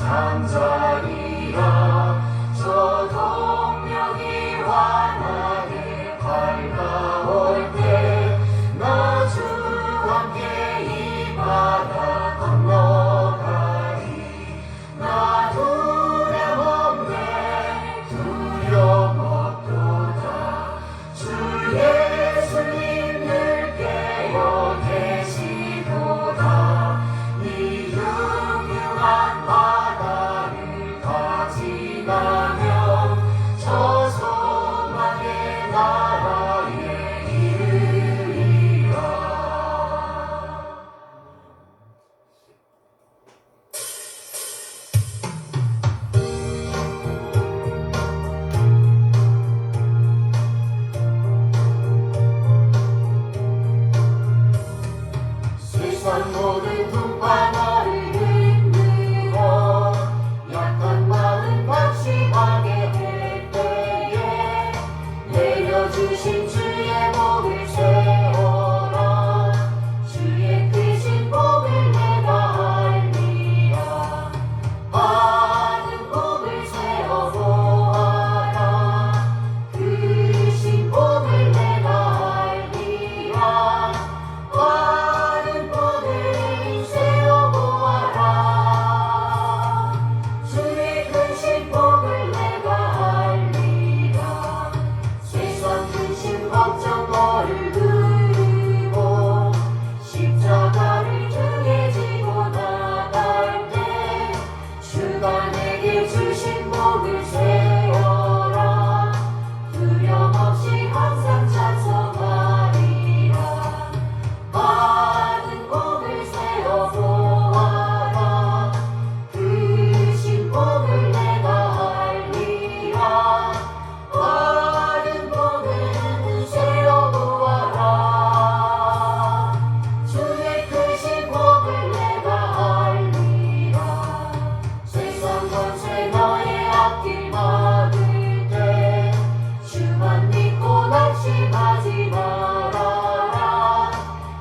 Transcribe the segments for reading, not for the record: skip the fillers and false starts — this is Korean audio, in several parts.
잠자리라. 저 동력이 환하게 밝아올 때 나 주와 함께 이 바다 건너가리. 나 두려움 없네 두려움 없도다. 주 예수님 늘 깨어 계시도다. 이 흉흉한 바다를 다 지나면 저 소망의 나라에 이르리라. 세상 모든 풍파나를 흔들어 약한 마음 각심하게 할 때에 내려주신 주의 복을 세워라. 주의 크신 복을 내가 알리라. 많은 복을 세워보아라. 크신 복을 내가 알리라. 많은 복을 세워보아라. 주의 크신 복을 내가 알리라. 세상 근심 걱정 너를 두르고 십자가를 등에 지고 나갈 때 주가 내게 주신 복을 세워라. 두려움 없이 항상 찬송하리라. 많은 복을 세워보아라. 크신 복을 내가 알리라. 많은 복을 세워보아라. 주의 크신 복을 내가 알리라. 세상 권세 너의 앞길 막을 때 주만 믿고 낙심하지 말아라.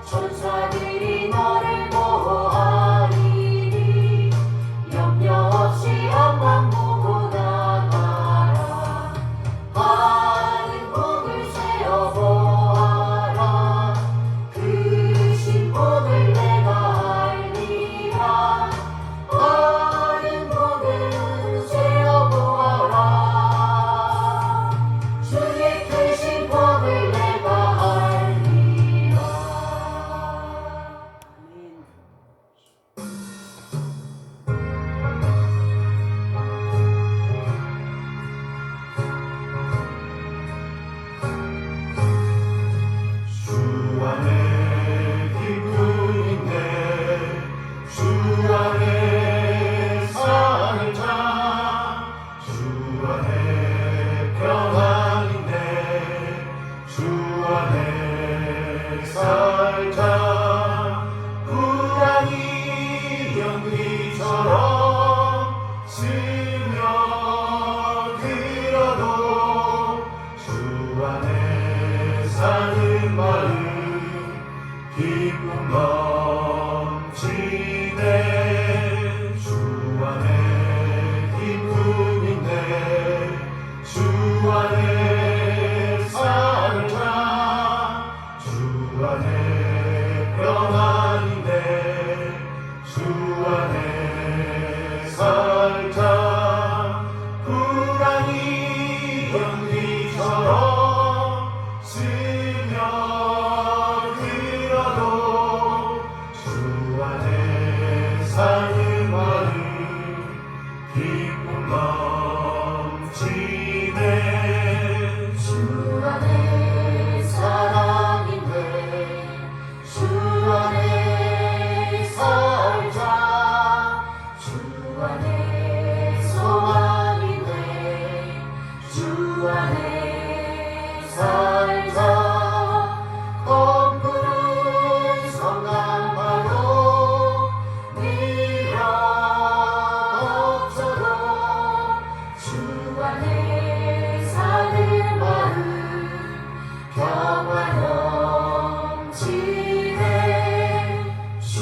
천사들이 너를 보호하리니 염려 없이 앞만 보고 나가라. 많은 복을 세워보아라. 크신 복을 내가 알리라. 많은 복을 세워보아라. 주의 크신 복을 내가 알리라. 주 안에 기쁨 있네. 주 안에 살자. 주 안에 평안 있네. 주 안에 살자. 불안이 연기처럼 스며들어도 주 안에 사는 마음 기쁨 넘치네. 주 안에 기쁨 있네. 주 안에 살자. 주 안에 평안 있네. 주 안에 살자. 불안이 연기처럼 스며들어도 주 안에 사는 마음 기쁨 넘치네. 주 안에 사랑이네. 주 안에 살자. 주 안에 소망이네. 주 안에 살자. 검푸른 성강바로 밀어 덮쳐도 주 안에 사는 마음 평화 넘치네. 주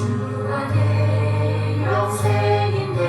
안에 영생인데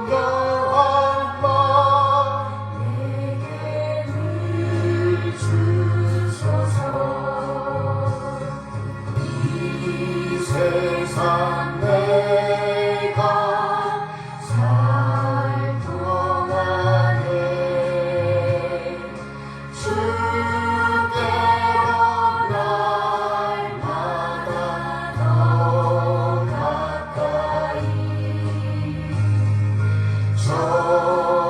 정결한 마음 내게 늘 주소서. 이 세상 내가 살 동안에 주께로 날마다 더 가까이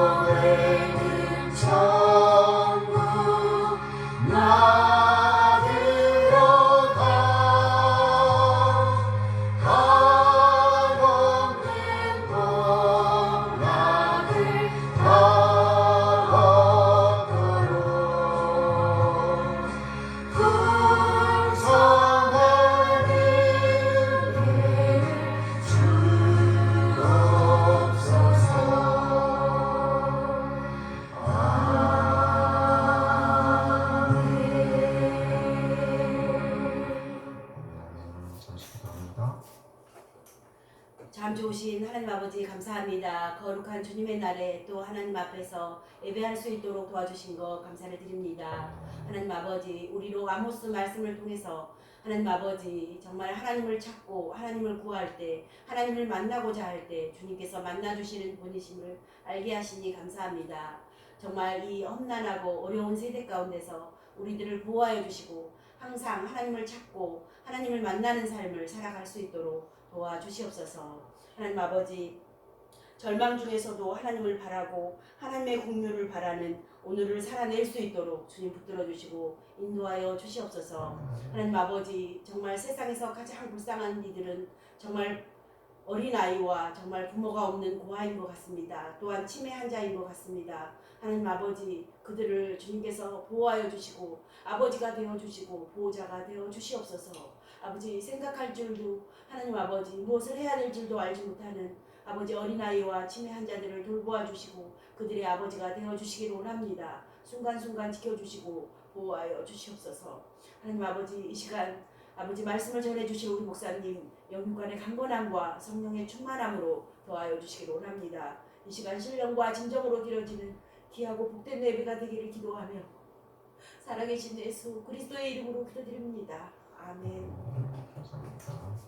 전에는 전부 나들어 한없는 복락을 바라도록 풍성한 은혜를 주옵소서. 잠시 기도합니다. 참 좋으신 하나님 아버지 감사합니다. 거룩한 주님의 날에 또 하나님 앞에서 예배할 수 있도록 도와주신 것 감사를 드립니다. 하나님 아버지 우리로 아모스 말씀을 통해서 하나님 아버지 정말 하나님을 찾고 하나님을 구할 때 하나님을 만나고자 할 때 주님께서 만나주시는 분이심을 알게 하시니 감사합니다. 정말 이 험난하고 어려운 세대 가운데서 우리들을 보호하여 주시고 항상 하나님을 찾고 하나님을 만나는 삶을 살아갈 수 있도록 도와주시옵소서. 하나님 아버지 절망 중에서도 하나님을 바라고 하나님의 긍휼을 바라는 오늘을 살아낼 수 있도록 주님 붙들어 주시고 인도하여 주시옵소서. 하나님 아버지 정말 세상에서 가장 불쌍한 이들은 정말 어린아이와 정말 부모가 없는 고아인 것 같습니다. 또한 치매 환자인 것 같습니다. 하나님 아버지 그들을 주님께서 보호하여 주시고 아버지가 되어 주시고 보호자가 되어 주시옵소서. 아버지 생각할 줄도 하나님 아버지 무엇을 해야 될 줄도 알지 못하는 아버지 어린아이와 치매 환자들을 돌보아 주시고 그들의 아버지가 되어 주시기를 원합니다. 순간순간 지켜주시고 보호하여 주시옵소서. 하나님 아버지 이 시간 아버지 말씀을 전해주실 우리 목사님 영육간의 강건함과 성령의 충만함으로 도와여 주시기를 원합니다. 이 시간 신령과 진정으로 드려지는 귀하고 복된 예배가 되기를 기도하며 살아계신 예수 그리스도의 이름으로 기도드립니다. 아멘. 감사합니다.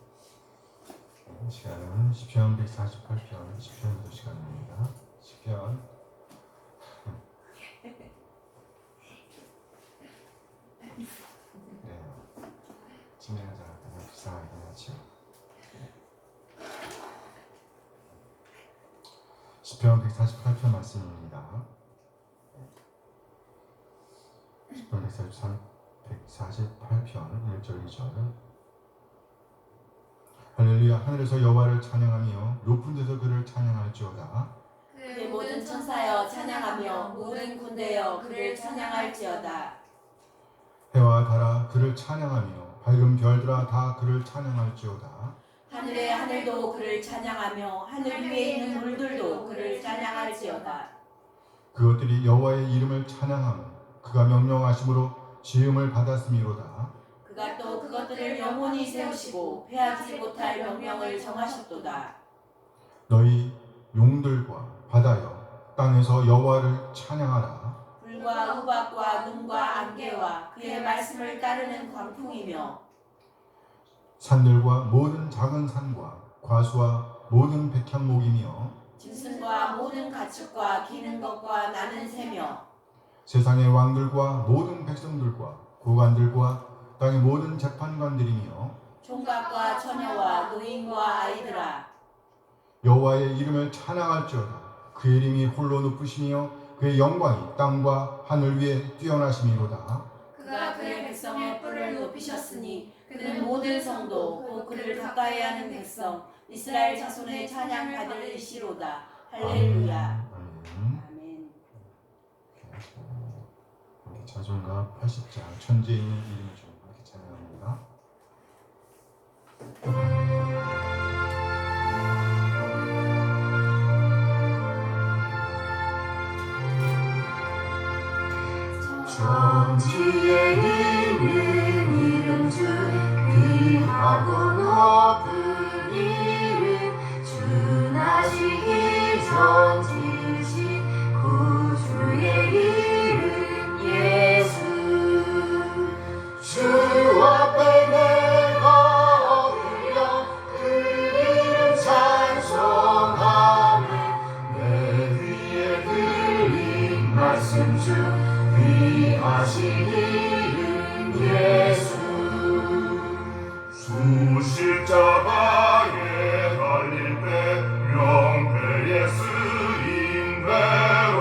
이 시간은 시편 148편 시편 기도 시간입니다. 시편 네, 진행하자 너무 불쌍하긴 하죠. 시편 148편 말씀입니다. 시편 148편 1절 2절 할렐루야. 하늘에서 여호와를 찬양하며 높은 데서 그를 찬양할지어다. 그의 모든 천사여 찬양하며 모든 군대여 그를 찬양할지어다. 해와 달아 그를 찬양하며 밝은 별들아 다 그를 찬양할지어다. 하늘의 하늘도 그를 찬양하며 하늘 위에 있는 물들도 그를 찬양할지어다. 그것들이 여호와의 이름을 찬양하며 그가 명령하심으로 지음을 받았음이로다. 그가 또 그것들을 영원히 세우시고 패하지 못할 명령을 정하셨도다. 너희 용들과 바다여 땅에서 여호와를 찬양하라. 불과 우박과 눈과 안개와 그의 말씀을 따르는 광풍이며 산들과 모든 작은 산과 과수와 모든 백향목이며 짐승과 모든 가축과 기는 것과 나는 새며 세상의 왕들과 모든 백성들과 고관들과 땅의 모든 재판관들이며 총각과 처녀와 노인과 아이들아 여호와의 이름을 찬양할지어다. 그의 이름이 홀로 높으시며 그의 영광이 땅과 하늘 위에 뛰어나심이로다. 그가 그의 백성의 뿔을 높이셨으니 그는 모든 성도 또 그를 가까이하는 백성 이스라엘 자손의 찬양 받을 이시로다. 할렐루야. 아멘. 자존가 80장 천지에 있는 이름을 주고 이렇게 찬양합니다. 천지에 있는 이름 중 귀하고 높은 이름 주 나신 던지신 구주의 이름 예수 주 앞에 내가 엎드려 그 이름 찬송하며 내 귀에 들린 말씀 중 귀하신 이름 예수 주 십자가에 달릴 때 명패에 쓰인 대로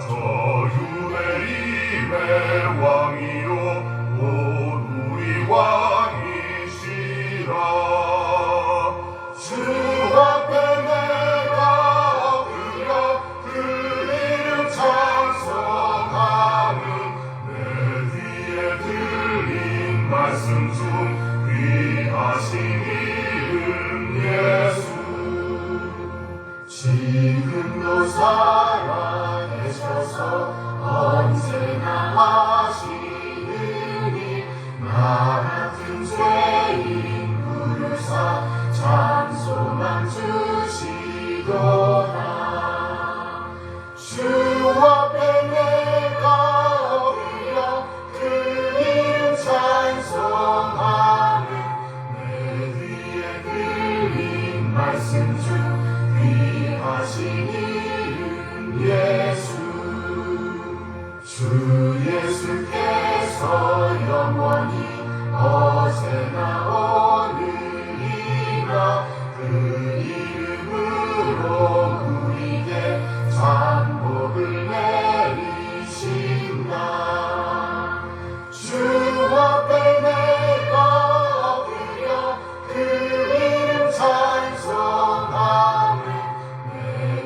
저주의 왕이요 곧 우리 왕이시라 주 앞에 내가 엎드려 그 이름 찬송하며 내 귀에 들린 말씀 중 귀하신 이름 예수 지금도 살아계셔서 언제나 하시느니 나 같은 죄인 부르사 찬송함 주시도다 주 앞에 내가 엎드려 그 이름 찬송하며 내 귀에 들린 말씀 중 귀하신 이름 예수 주 예수께서 영원히 어제나 오늘이나 그 이름으로 우리에게 잠복을 내리신다 주 앞에 내가 엎드려 그 이름 찬송하며 내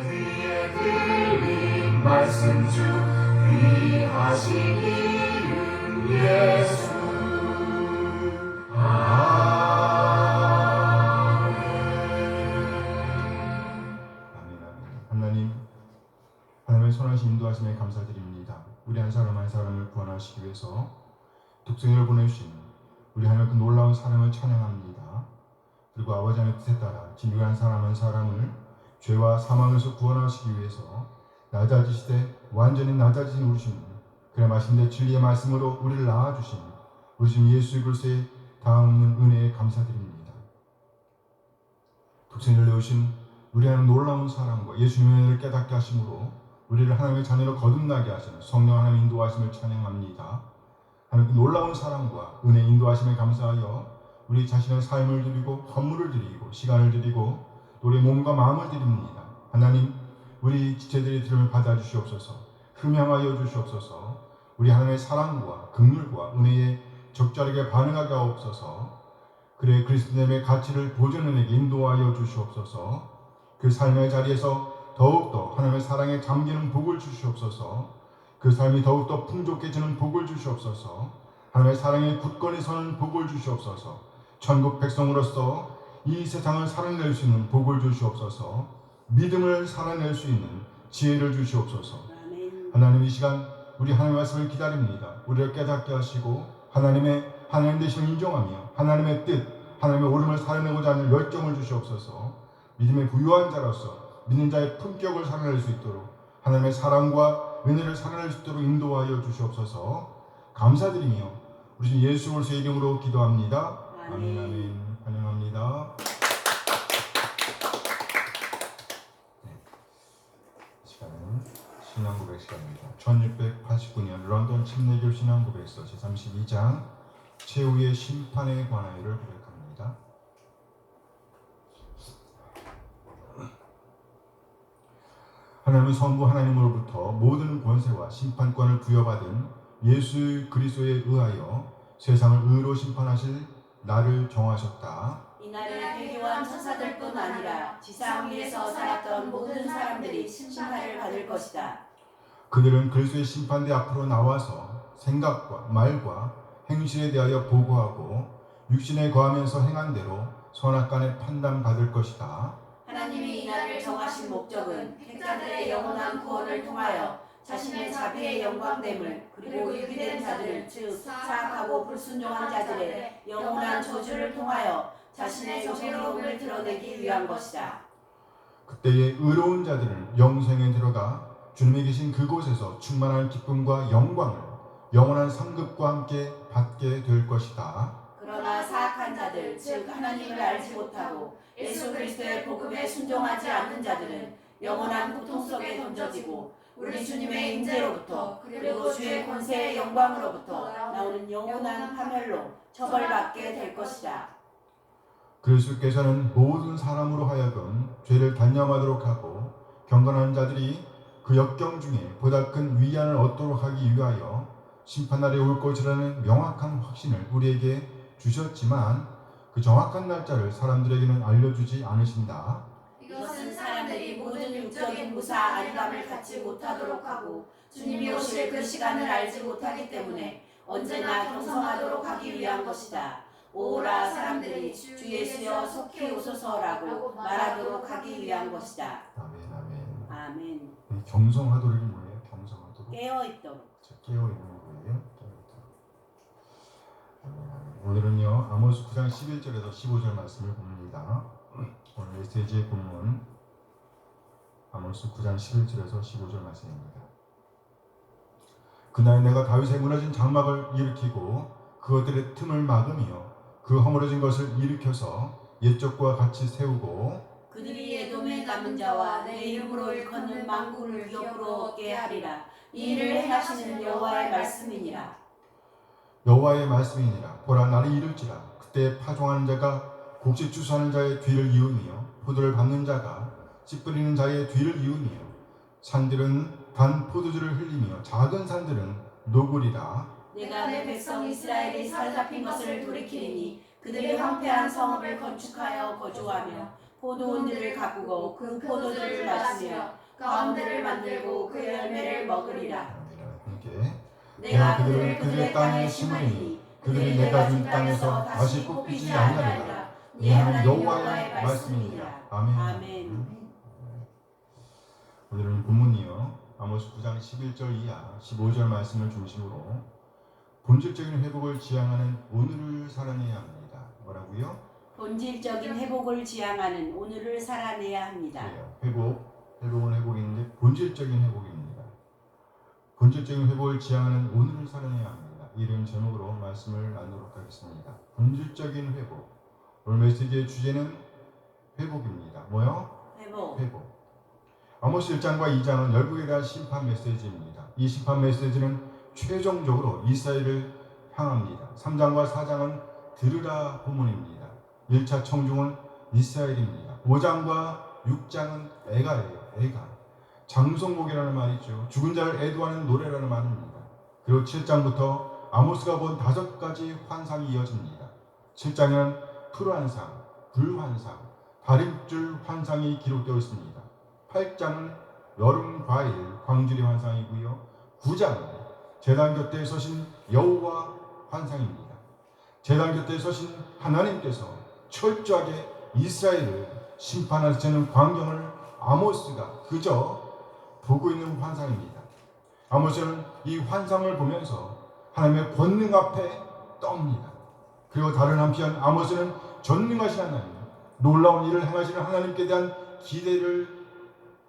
귀에 들린 말씀 중 귀하신 이름 예수 아멘 아멘. 하나님의 선하신 인도하심에 감사드립니다. 우리 한 사람 한 사람을 구원하시기 위해서 독생자를 보내주신 우리 하나님 그 놀라운 사랑을 찬양합니다. 그리고 아버지 하나님의 뜻에 따라 진리한 사람 한 사람을 죄와 사망에서 구원하시기 위해서 낮아지시되 완전히 낮아지신 우리 주님, 그래 마신대 진리의 말씀으로 우리를 낳아주신 우리 주님 예수 그리스도의 다없는 은혜에 감사드립니다. 독생자를 내오신 우리 하나님 놀라운 사랑과 예수님의 은혜를 깨닫게 하심으로 우리를 하나님의 자녀로 거듭나게 하시는 성령 하나님 인도하심을 찬양합니다. 하나님 그 놀라운 사랑과 은혜 인도하심에 감사하여 우리 자신의 삶을 드리고 헌물을 드리고 시간을 드리고 우리 몸과 마음을 드립니다. 하나님 우리 지체들의 드림을 받아주시옵소서. 흠양하여 주시옵소서. 우리 하나님의 사랑과 긍휼과 은혜에 적절하게 반응하게 하옵소서. 그래 그리스도님의 가치를 보존해내게 인도하여 주시옵소서. 그 삶의 자리에서 더욱더 하나님의 사랑에 잠기는 복을 주시옵소서. 그 삶이 더욱더 풍족해지는 복을 주시옵소서. 하나님의 사랑에 굳건히 서는 복을 주시옵소서. 천국 백성으로서 이 세상을 살아낼 수 있는 복을 주시옵소서. 믿음을 살아낼 수 있는 지혜를 주시옵소서. 하나님 이 시간 우리 하나님의 말씀을 기다립니다. 우리를 깨닫게 하시고 하나님 되심을 인정하며 하나님의 뜻, 하나님의 오름을 살아내고자 하는 열정을 주시옵소서. 믿음의 부유한 자로서 믿는 자의 품격을 살아낼 수 있도록 하나님의 사랑과 은혜를 살아낼 수 있도록 인도하여 주시옵소서. 감사드리며 우리 주 예수 그리스도의 이름으로 기도합니다. 아멘. 아멘. 환영합니다. 시간은 신앙고백 시간입니다. 1689년 런던 침례교 신앙고백서 제32장 최후의 심판에 관하여를 고백합니다. 하나님은 성부 하나님으로부터 모든 권세와 심판권을 부여받은 예수 그리스도에 의하여 세상을 의로 심판하실 날을 정하셨다. 이날은 회개한 천사들뿐 아니라 지상 위에서 살았던 모든 사람들이 심판을 받을 것이다. 그들은 그리스도의 심판대 앞으로 나와서 생각과 말과 행실에 대하여 보고하고 육신에 거하면서 행한 대로 선악간에 판단받을 것이다. 하나님이 이날을 정하신 목적은 택자들의 영원한 구원을 통하여 자신의 자비의 영광됨을 그리고 유기된 자들 즉 사악하고 불순종한 자들의 영원한 저주를 통하여 자신의 정의로움을 드러내기 위한 것이다. 그때의 의로운 자들은 영생에 들어가 주님이 계신 그곳에서 충만한 기쁨과 영광을 영원한 상급과 함께 받게 될 것이다. 그러나 사악한 자들, 즉 하나님을 알지 못하고 예수 그리스도의 복음에 순종하지 않는 자들은 영원한 고통 속에 던져지고 우리 주님의 임재로부터 그리고 주의 권세의 영광으로부터 나오는 영원한 파멸로 처벌받게 될 것이다. 그리스도께서는 모든 사람으로 하여금 죄를 단념하도록 하고 경건한 자들이 그 역경 중에 보다 큰 위안을 얻도록 하기 위하여 심판날에 올 것이라는 명확한 확신을 우리에게 주셨지만 그 정확한 날짜를 사람들에게는 알려주지 않으신다. 이것은 사람들이 모든 육적인 무사 안감을 갖지 못하도록 하고 주님이 오실 그 시간을 알지 못하기 때문에 언제나 경성하도록 하기 위한 것이다. 오라 사람들이 주 예수여 속히 오소서라고 말하도록 하기 위한 것이다. 아멘, 아멘. 아멘. 이 경성하도록이 뭐예요? 경성하도록? 깨어있도록. 깨어있는 거예요? 깨어있도록. 아멘, 아멘. 오늘은요 아모스 9장 11절에서 15절 말씀을 봅니다. 오늘 메시지의 본문 아모스 9장 11절에서 15절 말씀입니다. 그날 내가 다윗의 무너진 장막을 일으키고 그것들의 틈을 막으며 그 허물어진 것을 일으켜서 옛적과 같이 세우고 그들이 에돔에 남은 자와 내 이름으로 일컫는 만국을 기업으로 얻게 하리라. 이 일을 행하시는 여호와의 말씀이니라. 여호와의 말씀이니라. 보라 나를 이룰지라. 그때 파종하는 자가 곡식 추수하는 자의 뒤를 이으며 포도를 밟는 자가 씨 뿌리는 자의 뒤를 이으며 산들은 단 포도주를 흘리며 작은 산들은 녹으리라. 내가 내 백성 이스라엘이 사로잡힌 것을 돌이키리니 그들이 황폐한 성읍을 건축하여 거주하며 포도원들을 가꾸고 그 포도주를 마시며 가운데를 만들고 그 열매를 먹으리라. 함께 내가 그들을 그들의 땅에 심으리니 그들이 내가 준 땅에서 다시 뽑히지 아니하리라. 네 하나님 여호와의 말씀이니라. 아멘. 아멘. 오늘은 본문이요 아모스 9장 11절 이하 15절 말씀을 중심으로 본질적인 회복을 지향하는 오늘을 살아내야 합니다. 뭐라고요? 본질적인 회복을 지향하는 오늘을 살아내야 합니다. 그래요. 회복은 회복인데 본질적인 회복입니다. 본질적인 회복을 지향하는 오늘을 살아내야 합니다. 이런 제목으로 말씀을 나누도록 하겠습니다. 본질적인 회복. 오늘 메시지의 주제는 회복입니다. 뭐요? 회복. 아모스 1장과 2장은 열국에 대한 심판 메시지입니다. 이 심판 메시지는 최종적으로 이스라엘을 향합니다. 3장과 4장은 들으라 본문입니다. 1차 청중은 이스라엘입니다. 5장과 6장은 애가예요. 애가. 장송곡이라는 말이죠. 죽은 자를 애도하는 노래라는 말입니다. 그리고 7장부터 아모스가 본 5가지 환상이 이어집니다. 7장에는 풀환상, 불환상, 다림줄 환상이 기록되어 있습니다. 8장은 여름 과일 광주리 환상이고요. 9장은 제단 곁에 서신 여호와 환상입니다. 제단 곁에 서신 하나님께서 철저하게 이스라엘을 심판하시는 광경을 아모스가 그저 보고 있는 환상입니다. 아모스는 이 환상을 보면서 하나님의 권능 앞에 떱니다. 그리고 다른 한편 아모스는 전능하신 하나님, 놀라운 일을 행하시는 하나님께 대한 기대를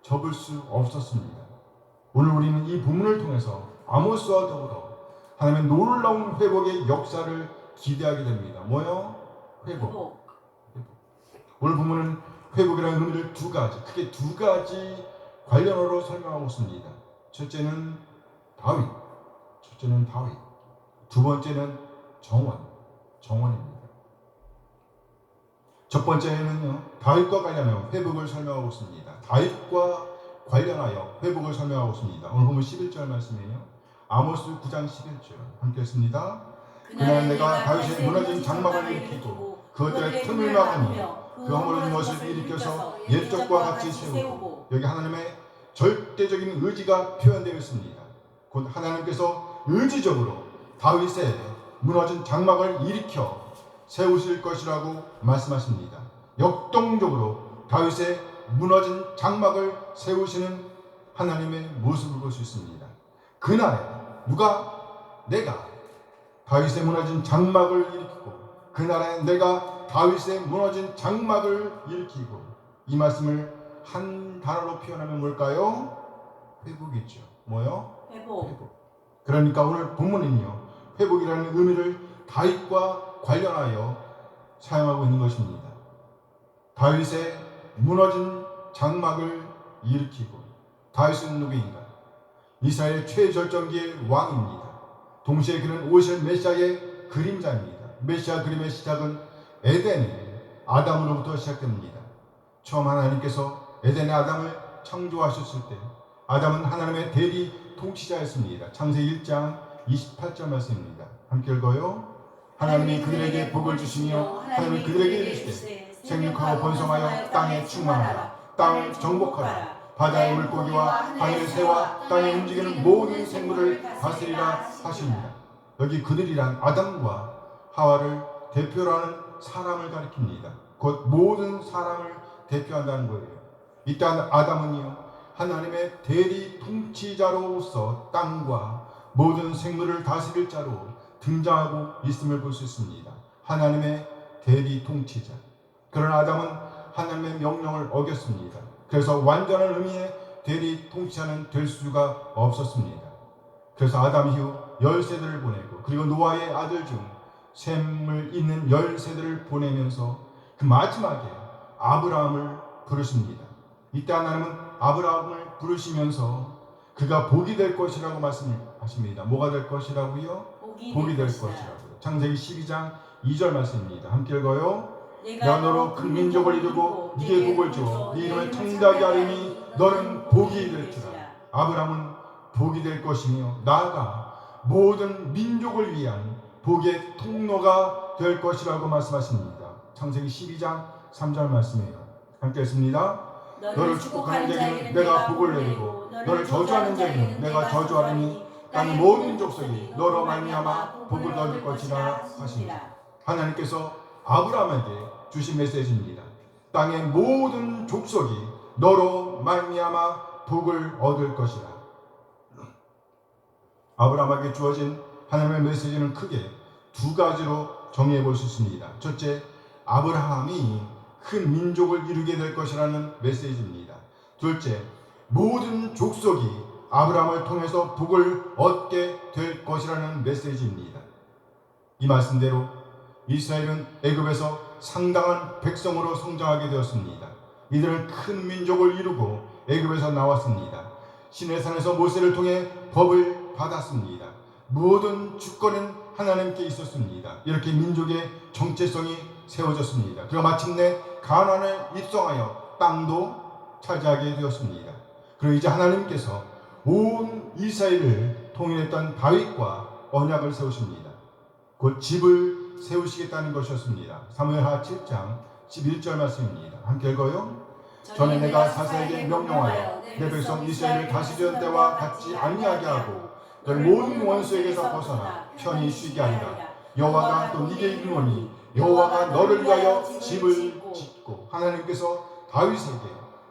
접을 수 없었습니다. 오늘 우리는 이 본문을 통해서 아모스와 더불어 하나님의 놀라운 회복의 역사를 기대하게 됩니다. 뭐요? 회복. 오늘 본문은 회복이라는 의미를 크게 두 가지 관련어로 설명하고 있습니다. 첫째는 다윗. 두 번째는 정원입니다. 첫 번째는요, 다윗과 관련하여 회복을 설명하고 있습니다. 다윗과 관련하여 회복을 설명하고 있습니다. 오늘 보면 11절 말씀이에요. 아모스 9장 11절 함께 했습니다. 그날 내가 다윗의 무너진 장막을 일으키고 그것들의 틈을 막으며 그 허물어진 것을 일으켜서 옛적과 같이 세우고. 여기 하나님의 절대적인 의지가 표현되어 있습니다. 곧 하나님께서 의지적으로 다윗의 무너진 장막을 일으켜 세우실 것이라고 말씀하십니다. 역동적으로 다윗의 무너진 장막을 세우시는 하나님의 모습을 볼 수 있습니다. 그날에 내가 다윗의 무너진 장막을 일으키고 그날에 내가 다윗의 무너진 장막을 일으키고 이 말씀을 한 단어로 표현하면 뭘까요? 회복이죠. 뭐요? 회복. 그러니까 오늘 본문은요, 회복이라는 의미를 다윗과 관련하여 사용하고 있는 것입니다. 다윗의 무너진 장막을 일으키고, 다윗은 누구인가? 이스라엘 최절정기의 왕입니다. 동시에 그는 오실 메시아의 그림자입니다. 메시아 그림의 시작은 에덴의 아담으로부터 시작됩니다. 처음 하나님께서 에덴의 아담을 창조하셨을 때 아담은 하나님의 대리 통치자였습니다. 창세기 1장 28절 말씀입니다. 함께 읽어요. 하나님이 그들에게 복을 주시며 하나님이 그들에게 이르시되 생육하고 번성하여 땅에 충만하라. 땅을 정복하라. 바다의 물고기와 하늘의 새와 땅에 움직이는 모든 생물을 다스리라 하십니다. 여기 그들이란 아담과 하와를 대표로 하는 사람을 가리킵니다. 곧 모든 사람을 대표한다는 거예요. 이때 아담은요, 하나님의 대리 통치자로서 땅과 모든 생물을 다스릴 자로 등장하고 있음을 볼 수 있습니다. 하나님의 대리 통치자. 그러나 아담은 하나님의 명령을 어겼습니다. 그래서 완전한 의미의 대리 통치자는 될 수가 없었습니다. 그래서 아담 이후 10세대를 보내고, 그리고 노아의 아들 중 셈을 잇는 10세대를 보내면서 그 마지막에 아브라함을 부르십니다. 이때 하나님은 아브라함을 부르시면서 그가 복이 될 것이라고 말씀하십니다. 뭐가 될 것이라고요? 복이 될 것이라고요. 창세기 12장 2절 말씀입니다. 함께 읽어요. 내가 너로 큰 민족을 이루고 네게 복을 주어 네 이름을 청대하게 하리니 너는 복이 될지라. 아브라함은 복이 될 것이며 나아가 모든 민족을 위한 복의 통로가 될 것이라고 말씀하십니다. 창세기 12장 3절 말씀이에요. 함께 읽습니다. 너를 축복하는 자에게는 내가 복을 내리고 너를 저주하는 자에게는 내가 저주하리니 땅의 모든 족속이 너로 말미암아 복을 얻을 것이라 하십니다. 하나님께서 아브라함에게 주신 메시지입니다. 땅의 모든 족속이 너로 말미암아 복을 얻을 것이라. 아브라함에게 주어진 하나님의 메시지는 크게 두 가지로 정리해 볼 수 있습니다. 첫째, 아브라함이 큰 민족을 이루게 될 것이라는 메시지입니다. 둘째, 모든 족속이 아브라함을 통해서 복을 얻게 될 것이라는 메시지입니다. 이 말씀대로 이스라엘은 애굽에서 상당한 백성으로 성장하게 되었습니다. 이들은 큰 민족을 이루고 애굽에서 나왔습니다. 시내산에서 모세를 통해 법을 받았습니다. 모든 주권은 하나님께 있었습니다. 이렇게 민족의 정체성이 세워졌습니다. 그리고 마침내 가나안을 입성하여 땅도 차지하게 되었습니다. 그리고 이제 하나님께서 온 이스라엘을 통일했던 다윗과 언약을 세우십니다. 곧 집을 세우시겠다는 것이었습니다. 사무엘하 7장 11절 말씀입니다. 함께 읽어요. 전에 내가 사사에게 명령하여 내 백성 이스라엘을 다스리던 때와 같지 아니하게 하고 너희 모든 원수에게서 벗어나 편히 쉬게 하리라. 여호와가 또 네게 이르노니 여호와가 너를 위하여 집을 짓고, 하나님께서 다윗에게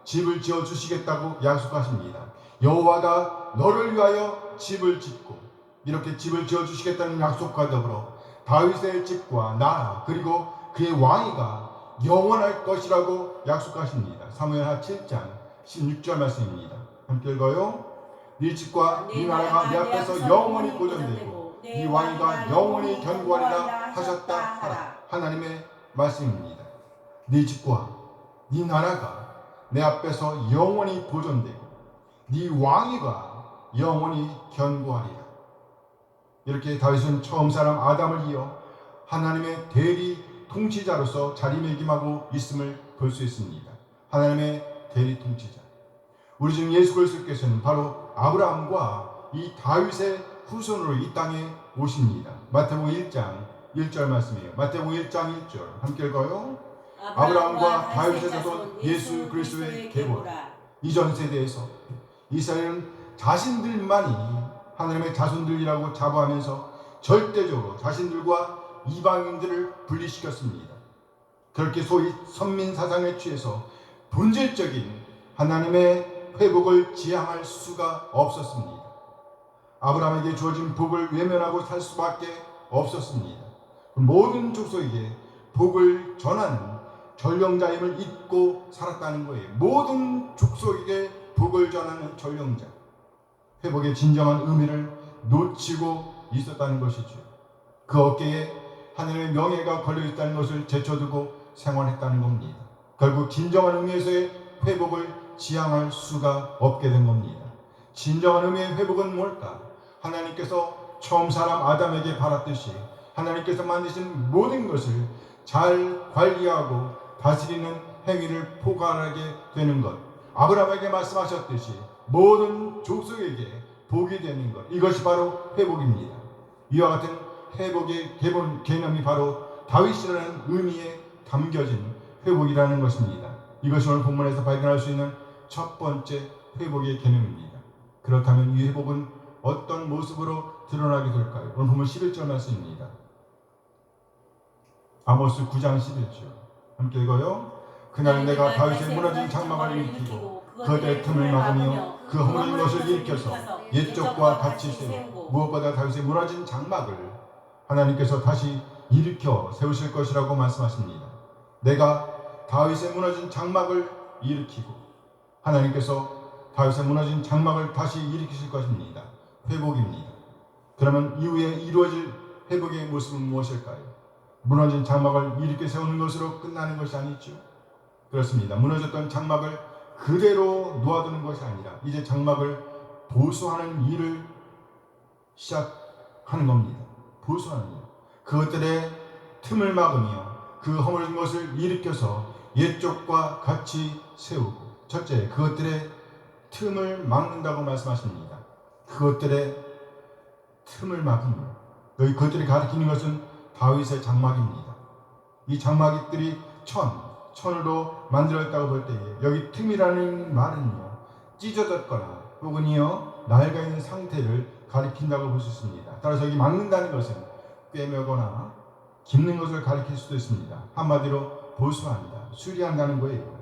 집을 지어 주시겠다고 약속하십니다. 여호와가 너를 위하여 집을 짓고, 이렇게 집을 지어 주시겠다는 약속과 더불어 다윗의 집과 나라 그리고 그의 왕위가 영원할 것이라고 약속하십니다. 사무엘하 7장 16절 말씀입니다. 함께 읽어요. 네 집과 네 나라가 내 앞에서 영원히 고정되고 네 왕위가 영원히 견고하리라 하셨다 하라. 하나님의 말씀입니다. 네 집과 네 나라가 내 앞에서 영원히 보존되고 네 왕위가 영원히 견고하리라. 이렇게 다윗은 처음 사람 아담을 이어 하나님의 대리 통치자로서 자리매김하고 있음을 볼 수 있습니다. 하나님의 대리 통치자. 우리 주 예수 그리스도께서는 바로 아브라함과 이 다윗의 후손으로 이 땅에 오십니다. 마태복음 1장 1절 말씀이에요. 마태복음 1장 1절 함께 읽어요. 아브라함과 다윗의 자손 예수 그리스도의 계보라. 이전 세대에서 이스라엘은 자신들만이 하나님의 자손들이라고 자부하면서 절대적으로 자신들과 이방인들을 분리시켰습니다. 그렇게 소위 선민 사상에 취해서 본질적인 하나님의 회복을 지향할 수가 없었습니다. 아브라함에게 주어진 복을 외면하고 살 수밖에 없었습니다. 모든 족속에게 복을 전하는 전령자임을 잊고 살았다는 거예요. 모든 족속에게 복을 전하는 전령자. 회복의 진정한 의미를 놓치고 있었다는 것이죠. 그 어깨에 하나님의 명예가 걸려있다는 것을 제쳐두고 생활했다는 겁니다. 결국 진정한 의미에서의 회복을 지향할 수가 없게 된 겁니다. 진정한 의미의 회복은 뭘까? 하나님께서 처음 사람 아담에게 바랐듯이 하나님께서 만드신 모든 것을 잘 관리하고 다스리는 행위를 포괄하게 되는 것. 아브라함에게 말씀하셨듯이 모든 족속에게 복이 되는 것. 이것이 바로 회복입니다. 이와 같은 회복의 기본 개념이 바로 다윗이라는 의미에 담겨진 회복이라는 것입니다. 이것이 오늘 본문에서 발견할 수 있는 첫 번째 회복의 개념입니다. 그렇다면 이 회복은 어떤 모습으로 드러나게 될까요? 오늘 본문 11절 말씀입니다. 아모스 9장 11절 함께 읽어요. 그날 내가 다윗의 무너진 장막을 일으키고 그들의 틈을 막으며 그 허물진 것을 일으켜서 옛적과 같이 세우고 무엇보다 다윗의 무너진 장막을 하나님께서 다시 일으켜 세우실 것이라고 말씀하십니다. 내가 다윗의 무너진 장막을 일으키고 하나님께서 다윗의 무너진 장막을 다시 일으키실 것입니다. 회복입니다. 그러면 이후에 이루어질 회복의 모습은 무엇일까요? 무너진 장막을 일으켜 세우는 것으로 끝나는 것이 아니죠. 그렇습니다. 무너졌던 장막을 그대로 놓아두는 것이 아니라 이제 장막을 보수하는 일을 시작하는 겁니다. 보수하는 일. 그것들의 틈을 막으며 그 허물진 것을 일으켜서 옛적과 같이 세우고, 첫째, 그것들의 틈을 막는다고 말씀하십니다. 그것들의 틈을 막으며, 여기 그것들이 가리키는 것은 다윗의 장막입니다. 이 장막들이 천으로 만들어졌다고 볼 때에 여기 틈이라는 말은요, 찢어졌거나 혹은요 낡아 있는 상태를 가리킨다고 볼 수 있습니다. 따라서 여기 막는다는 것은 꿰매거나 깁는 것을 가리킬 수도 있습니다. 한마디로 보수한다, 수리한다는 거예요.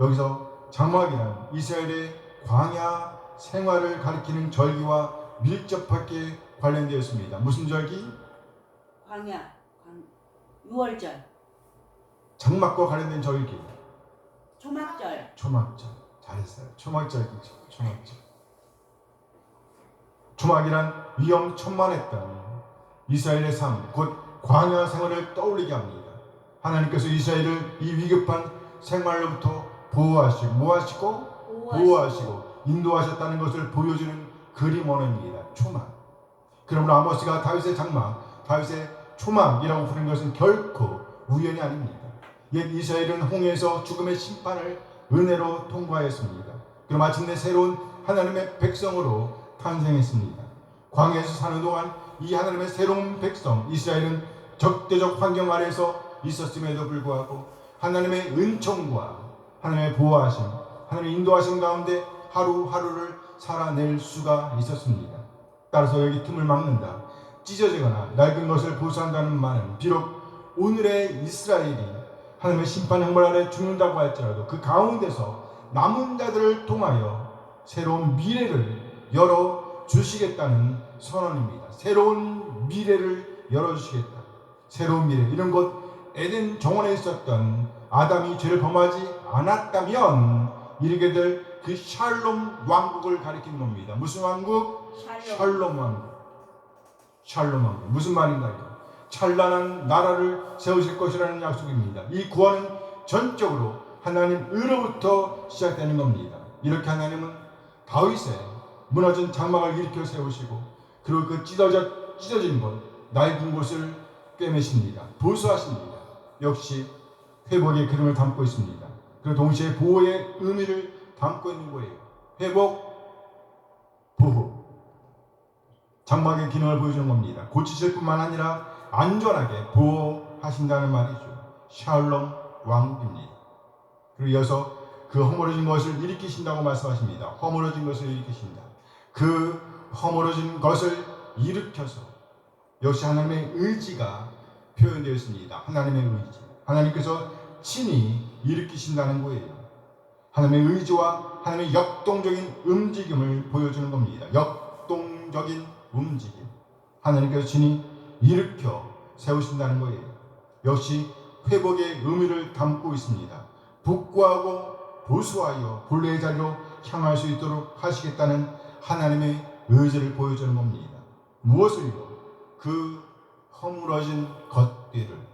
여기서 장막이란 이스라엘의 광야 생활을 가리키는 절기와 밀접하게 관련되어 있습니다. 무슨 절기? 광야, 6월절, 장막과 관련된 절기. 초막절. 초막절. 잘했어요. 초막절이죠. 초막절. 초막이란 위험천만했던 이스라엘의 삶, 곧 광야 생활을 떠올리게 합니다. 하나님께서 이스라엘을 이 위급한 생활로부터 보호하시고, 보호하시고 인도하셨다는 것을 보여주는 그림 언어입니다. 초막. 그러므로 아모스가 다윗의 장막, 다윗의 초막이라고 부르는 것은 결코 우연이 아닙니다. 옛 이스라엘은 홍해에서 죽음의 심판을 은혜로 통과했습니다. 그럼 마침내 새로운 하나님의 백성으로 탄생했습니다. 광야에서 사는 동안 이 하나님의 새로운 백성 이스라엘은 적대적 환경 아래서 있었음에도 불구하고 하나님의 은총과 하나님의 보호하심, 하나님의 인도하심 가운데 하루하루를 살아낼 수가 있었습니다. 따라서 여기 틈을 막는다, 찢어지거나 낡은 것을 보수한다는 말은 비록 오늘의 이스라엘이 하나님의 심판 형벌 아래 죽는다고 할지라도 그 가운데서 남은 자들을 통하여 새로운 미래를 열어주시겠다는 선언입니다. 새로운 미래를 열어주시겠다. 새로운 미래. 이런 것 에덴 정원에 있었던 아담이 죄를 범하지 않았다면 이르게 될 그 샬롬 왕국을 가리키는 겁니다. 무슨 왕국? 샬롬 왕국. 샬롬 왕국. 무슨 말인가요? 찬란한 나라를 세우실 것이라는 약속입니다. 이 구원은 전적으로 하나님으로부터 시작되는 겁니다. 이렇게 하나님은 다윗의 무너진 장막을 일으켜 세우시고 그리고 그 찢어진 것, 낡은 곳을 꿰매십니다. 보수하십니다. 역시 회복의 그림을 담고 있습니다. 그리고 동시에 보호의 의미를 담고 있는 거예요. 회복, 보호. 장막의 기능을 보여주는 겁니다. 고치실 뿐만 아니라 안전하게 보호하신다는 말이죠. 샬롬 왕국입니다. 그리고 이어서 그 허물어진 것을 일으키신다고 말씀하십니다. 허물어진 것을 일으키신다. 그 허물어진 것을 일으켜서 역시 하나님의 의지가 표현되어 있습니다. 하나님의 의지. 하나님께서 친히 일으키신다는 거예요. 하나님의 의지와 하나님의 역동적인 움직임을 보여주는 겁니다. 역동적인 움직임. 하나님께서 친히 일으켜 세우신다는 거예요. 역시 회복의 의미를 담고 있습니다. 복구하고 보수하여 본래의 자리로 향할 수 있도록 하시겠다는 하나님의 의지를 보여주는 겁니다. 무엇을요? 그 허물어진 것들을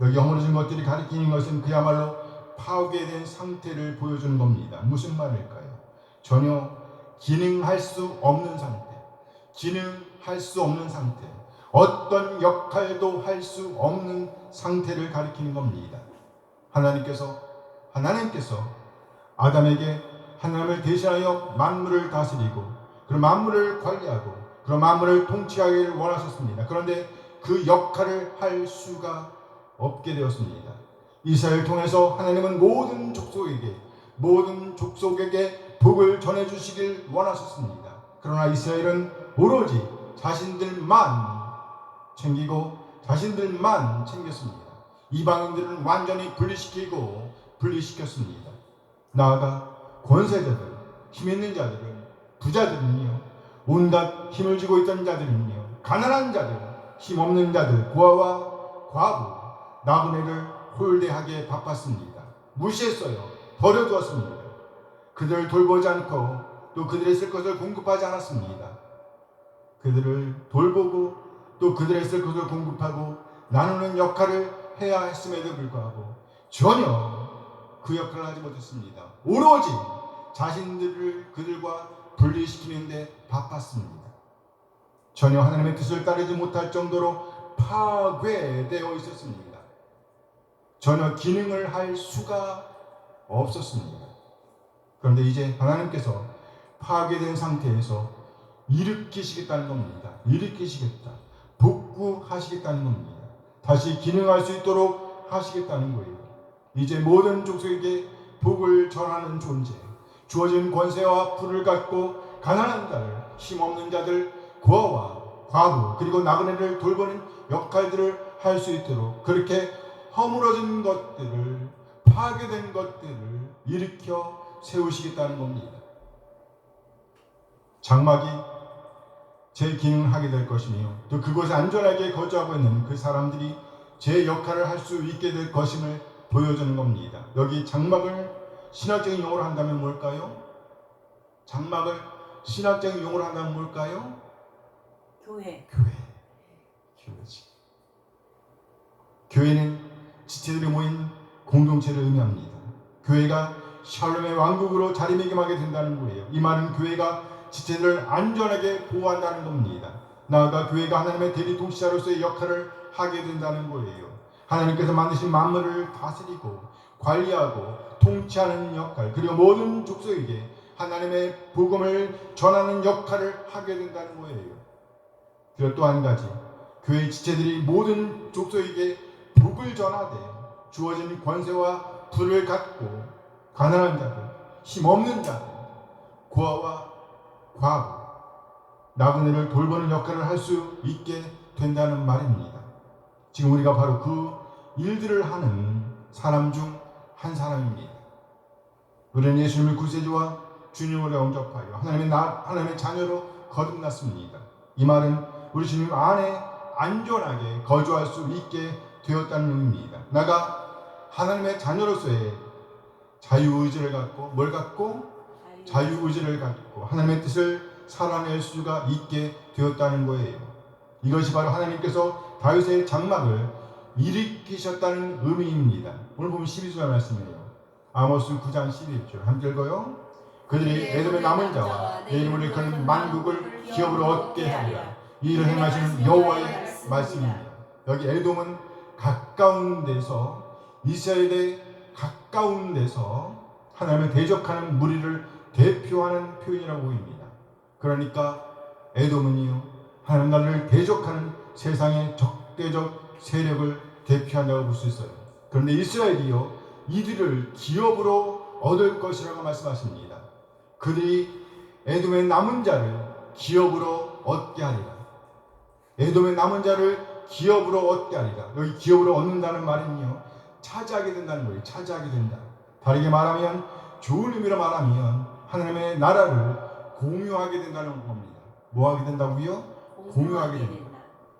여기 허물어진 것들이 가리키는 것은 그야말로 파괴된 상태를 보여주는 겁니다. 무슨 말일까요? 전혀 기능할 수 없는 상태, 어떤 역할도 할 수 없는 상태를 가리키는 겁니다. 하나님께서 아담에게 하나님을 대신하여 만물을 다스리고 그런 만물을 관리하고 그런 만물을 통치하기를 원하셨습니다. 그런데 그 역할을 할 수가 없게 되었습니다. 이스라엘을 통해서 하나님은 모든 족속에게 복을 전해주시길 원하셨습니다. 그러나 이스라엘은 오로지 자신들만 챙겼습니다. 이방인들은 완전히 분리시켰습니다. 나아가 권세자들, 힘 있는 자들은, 부자들은요, 온갖 힘을 쥐고 있던 자들은요, 가난한 자들, 힘 없는 자들, 고아와 과부, 나그네를 홀대하게 바빴습니다. 무시했어요. 버려두었습니다. 그들을 돌보지 않고 또 그들의 쓸 것을 공급하지 않았습니다. 그들을 돌보고 또 그들의 쓸 것을 공급하고 나누는 역할을 해야 했음에도 불구하고 전혀 그 역할을 하지 못했습니다. 오로지 자신들을 그들과 분리시키는 데 바빴습니다. 전혀 하나님의 뜻을 따르지 못할 정도로 파괴되어 있었습니다. 전혀 기능을 할 수가 없었습니다. 그런데 이제 하나님께서 파괴된 상태에서 일으키시겠다는 겁니다. 복구하시겠다는 겁니다. 다시 기능할 수 있도록 하시겠다는 거예요. 이제 모든 족속에게 복을 전하는 존재, 주어진 권세와 부를 갖고 가난한 자들, 힘없는 자들, 고아와 과부, 그리고 나그네를 돌보는 역할들을 할 수 있도록 그렇게 허물어진 것들을, 파괴된 것들을 일으켜 세우시겠다는 겁니다. 장막이 제 기능을 하게 될 것이며 또 그곳에 안전하게 거주하고 있는 그 사람들이 제 역할을 할 수 있게 될 것임을 보여주는 겁니다. 여기 장막을 신학적인 용어로 한다면 뭘까요? 장막을 신학적인 용어로 한다면 뭘까요? 교회지. 교회는 지체들이 모인 공동체를 의미합니다. 교회가 샬롬의 왕국으로 자리매김하게 된다는 거예요. 이 말은 교회가 지체들을 안전하게 보호한다는 겁니다. 나아가 교회가 하나님의 대리 통치자로서의 역할을 하게 된다는 거예요. 하나님께서 만드신 만물을 다스리고 관리하고 통치하는 역할, 그리고 모든 족속에게 하나님의 복음을 전하는 역할을 하게 된다는 거예요. 그리고 또 한 가지, 교회 지체들이 모든 족속에게 복을 전하되 주어진 권세와 부를 갖고 가난한 자들, 힘없는 자들, 고아와 과부, 나그네를 돌보는 역할을 할 수 있게 된다는 말입니다. 지금 우리가 바로 그 일들을 하는 사람 중 한 사람입니다. 우리는 예수님을 구세주와 주님으로 영접하여 하나님의 자녀로 거듭났습니다. 이 말은 우리 주님 안에 안전하게 거주할 수 있게 되었다는 의미입니다. 나가 하나님의 자녀로서의 자유의지를 갖고 자유의지를 갖고 하나님의 뜻을 살아낼 수가 있게 되었다는 거예요. 이것이 바로 하나님께서 다윗의 장막을 일으키셨다는 의미입니다. 오늘 보면 12절 말씀이에요. 아모스 9장 11절 함께 읽어요. 그들이 에돔의 남은 자와 내 이름을 일컫는 만국을 기업으로 얻게 하리라. 이 일을 행하시는 여호와의 말씀입니다. 여기 에돔은 가까운 데서, 이스라엘의 가까운 데서 하나님을 대적하는 무리를 대표하는 표현이라고 보입니다. 그러니까 에돔은요, 하나님 나라를 대적하는 세상의 적대적 세력을 대표한다고 볼 수 있어요. 그런데 이스라엘이요, 이들을 기업으로 얻을 것이라고 말씀하십니다. 그들이 에돔의 남은 자를 기업으로 얻게 하리라. 에돔의 남은 자를 기업으로 얻게 하리라. 여기 기업으로 얻는다는 말은요, 차지하게 된다는 거예요. 차지하게 된다. 다르게 말하면, 좋은 의미로 말하면 하나님의 나라를 공유하게 된다는 겁니다. 뭐 하게 된다고요? 공유하게 된다.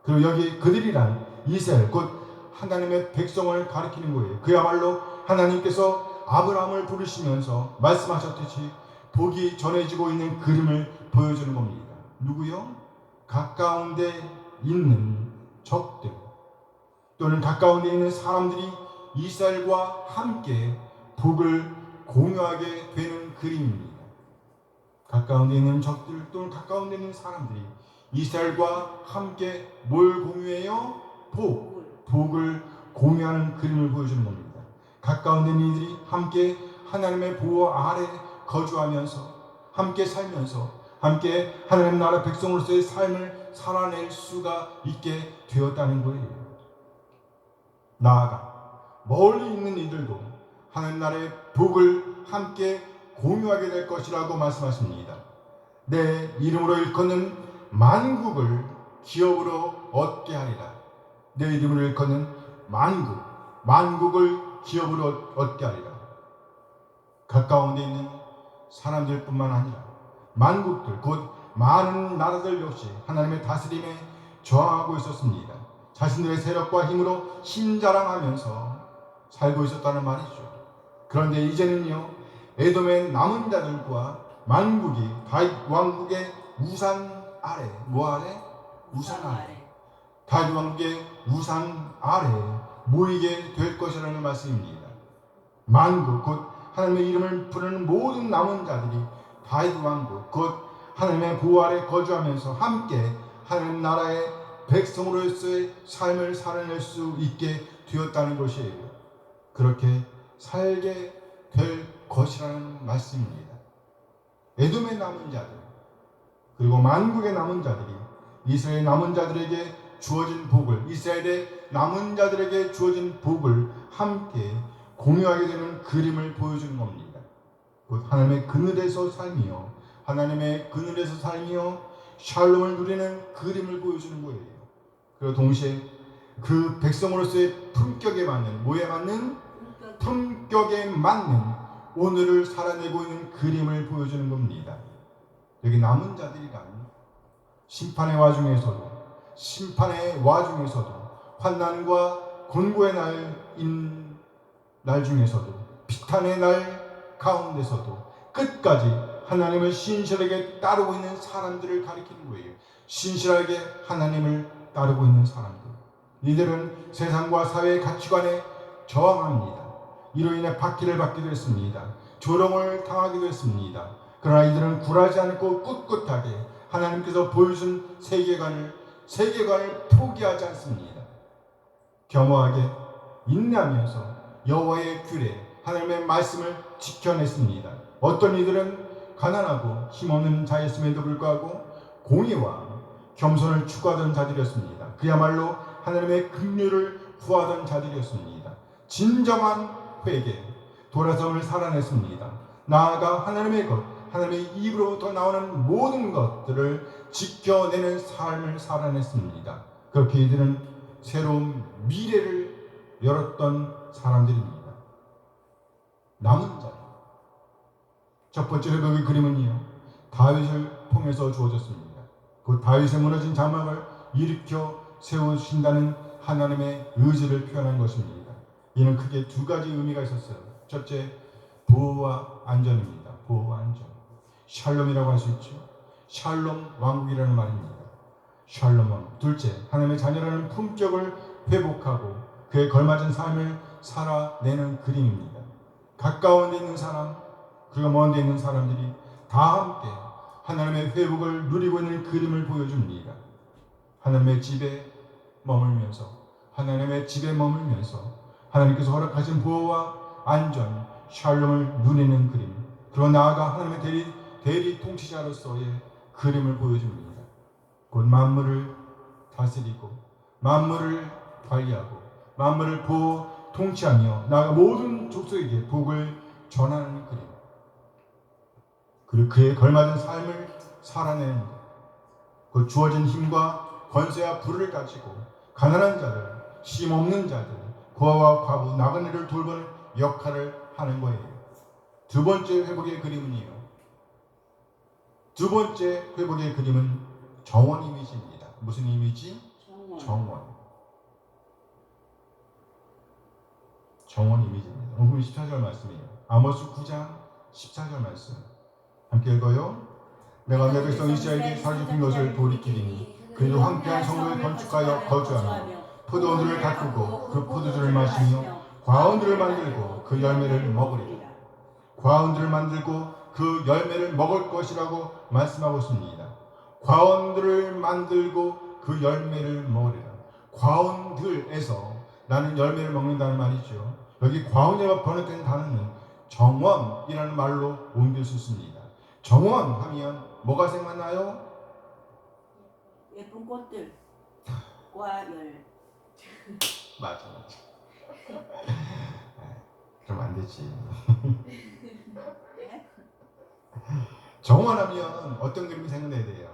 그리고 여기 그들이란 이스라엘, 곧 하나님의 백성을 가리키는 거예요. 그야말로 하나님께서 아브라함을 부르시면서 말씀하셨듯이 복이 전해지고 있는 그림을 보여주는 겁니다. 누구요? 가까운 데 있는 적들 또는 가까운 데 있는 사람들이 이스라엘과 함께 복을 공유하게 되는 그림입니다. 가까운 데 있는 적들 또는 가까운 데 있는 사람들이 이스라엘과 함께 뭘 공유해요? 복을 공유하는 그림을 보여주는 겁니다. 가까운 데 있는 이들이 함께 하나님의 보호 아래 거주하면서 함께 살면서 함께 하나님 나라 백성으로서의 삶을 살아낼 수가 있게 되었다는 거예요. 나아가 멀리 있는 이들도 하나님 나라의 복을 함께 공유하게 될 것이라고 말씀하십니다. 내 이름으로 일컫는 만국을 기업으로 얻게 하리라. 내 이름으로 일컫는 만국을 기업으로 얻게 하리라. 가까운 데 있는 사람들뿐만 아니라 만국들, 곧 많은 나라들 역시 하나님의 다스림에 저항하고 있었습니다. 자신들의 세력과 힘으로 힘자랑하면서 살고 있었다는 말이죠. 그런데 이제는요, 에돔의 남은 자들과 만국이 다윗 왕국의 우산 아래, 뭐 아래? 우산 아래. 다윗 왕국의 우산 아래 모이게 될 것이라는 말씀입니다. 만국, 곧 하나님의 이름을 부르는 모든 남은 자들이 다윗 왕국, 곧 하나님의 보호 아래 거주하면서 함께 하나님 나라의 백성으로서의 삶을 살아낼 수 있게 되었다는 것이에요. 그렇게 살게 될 것이라는 말씀입니다. 에돔의 남은 자들 그리고 만국의 남은 자들이 이스라엘의 남은 자들에게 주어진 복을, 이스라엘의 남은 자들에게 주어진 복을 함께 공유하게 되는 그림을 보여주는 겁니다. 곧 하나님의 그늘에서 살며 샬롬을 누리는 그림을 보여주는 거예요. 그리고 동시에 그 백성으로서의 품격에 맞는, 뭐에 맞는? 품격에 맞는 오늘을 살아내고 있는 그림을 보여주는 겁니다. 여기 남은 자들이란 심판의 와중에서도 환난과 곤고의 날 중에서도 비탄의 날 가운데서도 끝까지 하나님을 신실하게 따르고 있는 사람들을 가리키는 거예요. 신실하게 하나님을 따르고 있는 사람들. 이들은 세상과 사회의 가치관에 저항합니다. 이로 인해 박해를 받기도 했습니다. 조롱을 당하기도 했습니다. 그러나 이들은 굴하지 않고 꿋꿋하게 하나님께서 보여준 세계관을 포기하지 않습니다. 겸허하게 인내하면서 여호와의 규례, 하나님의 말씀을 지켜냈습니다. 어떤 이들은 가난하고 힘없는 자였음에도 불구하고 공의와 겸손을 추구하던 자들이었습니다. 그야말로 하나님의 긍휼을 구하던 자들이었습니다. 진정한 회개, 돌아섬을 살아냈습니다. 나아가 하나님의 입으로부터 나오는 모든 것들을 지켜내는 삶을 살아냈습니다. 그렇게 이들은 새로운 미래를 열었던 사람들입니다. 남은 자. 첫 번째 회복의 그림은요, 다윗을 통해서 주어졌습니다. 그 다윗의 무너진 자막을 일으켜 세우신다는 하나님의 의지를 표현한 것입니다. 이는 크게 두 가지 의미가 있었어요. 첫째, 보호와 안전입니다. 보호와 안전. 샬롬이라고 할 수 있죠. 샬롬 왕국이라는 말입니다. 샬롬 왕국. 둘째, 하나님의 자녀라는 품격을 회복하고 그에 걸맞은 삶을 살아내는 그림입니다. 가까운 데 있는 사람, 그리고 먼 데 있는 사람들이 다 함께 하나님의 회복을 누리고 있는 그림을 보여줍니다. 하나님의 집에 머물면서 하나님께서 허락하신 보호와 안전, 샬롬을 누리는 그림, 그리고 나아가 하나님의 대리 통치자로서의 그림을 보여줍니다. 곧 만물을 다스리고 만물을 관리하고 만물을 보호 통치하며 나아가 모든 족속에게 복을 전하는 그림, 그리고 그에 걸맞은 삶을 살아내는 그 주어진 힘과 권세와 부를 가지고 가난한 자들, 힘없는 자들, 고아와 과부, 나그네를 돌보는 역할을 하는 거예요. 두 번째 회복의 그림은요, 두 번째 회복의 그림은 정원 이미지입니다. 무슨 이미지? 정원. 정원 이미지입니다. 오늘 14절 말씀이에요. 아모스 9장 14절 말씀 함께 읽어요. 내가 내 백성 이스라엘에게 살려준 것을 돌이키리니 그리고 황폐한 성을 건축하여 거주하며 포도원들을 가꾸고 그 포도주를 마시며 과원들을 만들고 그 열매를 먹으리라. 과원들을 만들고 그 열매를 먹을 것이라고 말씀하고 있습니다. 과원들을 만들고 그 열매를 먹으리라. 과원들에서 나는 열매를 먹는다는 말이죠. 여기 과원이라고 번역된 단어는 정원이라는 말로 옮길 수 있습니다. 정원 하면 뭐가 생각나요? 예쁜 꽃들, 과열. 맞아. 그럼 안 되지. 정원하면 어떤 그림이 생각나야 돼요?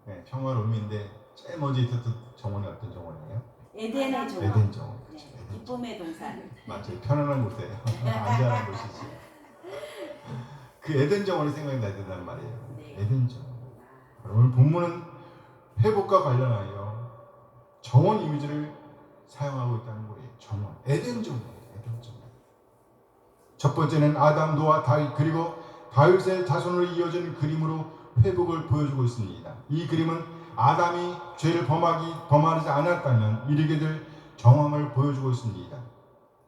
네, 청원음인데 제일 먼저 있었던 정원이 어떤 정원이에요? 에덴의 정원. 에덴 정원. 네, 기쁨의 동산. 맞아요. 편안한 곳에 안전한 곳이지. 그 에덴 정원이 생각이 나야 된단 말이에요. 네. 에덴 정원. 오늘 본문은 회복과 관련하여 정원 이미지를 사용하고 있다는 거예요. 정원. 에덴 정원이에요. 에덴 정원. 첫 번째는 아담, 노아, 다윗 그리고 다윗의 자손으로 이어진 그림으로 회복을 보여주고 있습니다. 이 그림은 아담이 죄를 범하지 않았다면 이르게 될 정황을 보여주고 있습니다.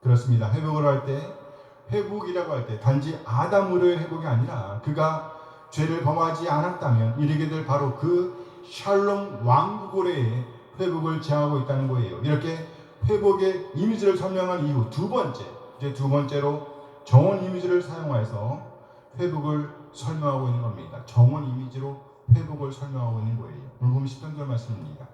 그렇습니다. 회복을 할 때, 회복이라고 할 때 단지 아담으로의 회복이 아니라 그가 죄를 범하지 않았다면 이르게 될 바로 그 샬롬 왕국으로의 회복을 제하고 있다는 거예요. 이렇게 회복의 이미지를 설명한 이후 두 번째로 정원 이미지를 사용해서 회복을 설명하고 있는 겁니다. 정원 이미지로 회복을 설명하고 있는 거예요. 오늘 보면 10절 말씀입니다.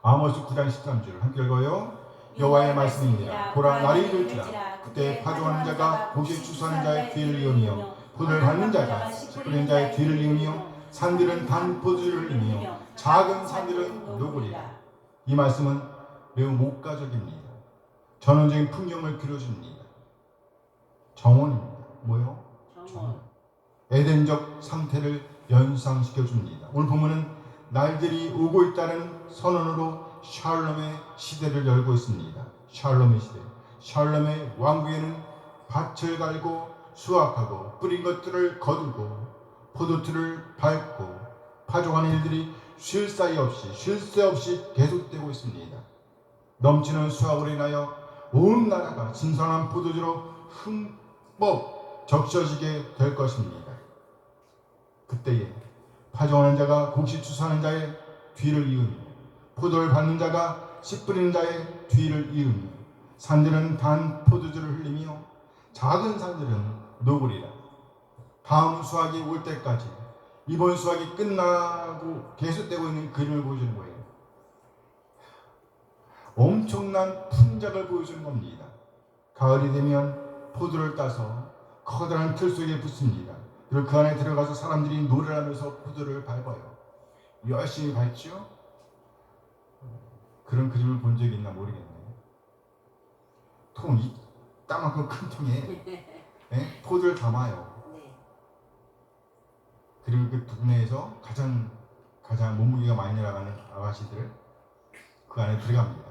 아모스 9장 13절 함께 읽어요. 여호와의 말씀입니다. 보라 날이 이를지라 그때 파종하는 자가 곡식 추수하는 자의 뒤를 이으며 포도를 밟는 자가 씨 뿌리는 자의 뒤를 이으며 산들은 단 포도주를 이으며 작은 산들은 녹으리라. 이 말씀은 매우 목가적입니다. 전원적인 풍경을 그려줍니다. 정원입니다. 뭐요? 정원. 에덴적 상태를 연상시켜줍니다. 오늘 본문은 날들이 오고 있다는 선언으로 샬롬의 시대를 열고 있습니다. 샬롬의 시대. 샬롬의 왕국에는 밭을 갈고 수확하고 뿌린 것들을 거두고 포도틀을 밟고 파종하는 일들이 쉴 새 없이 계속되고 있습니다. 넘치는 수확으로 인하여 온 나라가 신선한 포도주로 흠뻑 적셔지게 될 것입니다. 그때에 파종하는 자가 곡식 추수하는 자의 뒤를 이으며 포도를 밟는 자가 씨 뿌리는 자의 뒤를 이으며 산들은 단 포도주를 흘리며 작은 산들은 녹으리라. 다음 수확이 올 때까지 이번 수확이 끝나고 계속되고 있는 그림을 보여주는 거예요. 엄청난 풍작을 보여주는 겁니다. 가을이 되면 포도를 따서 커다란 틀 속에 붓습니다. 그리고 그 안에 들어가서 사람들이 노래를 하면서 포도를 밟아요. 열심히 밟죠? 그런 그림을 본 적이 있나 모르겠네요. 통이 따만큼 큰 통에 포도를 담아요. 그리고 그 동네에서 가장 몸무게가 많이 내려가는 아가씨들 그 안에 들어갑니다.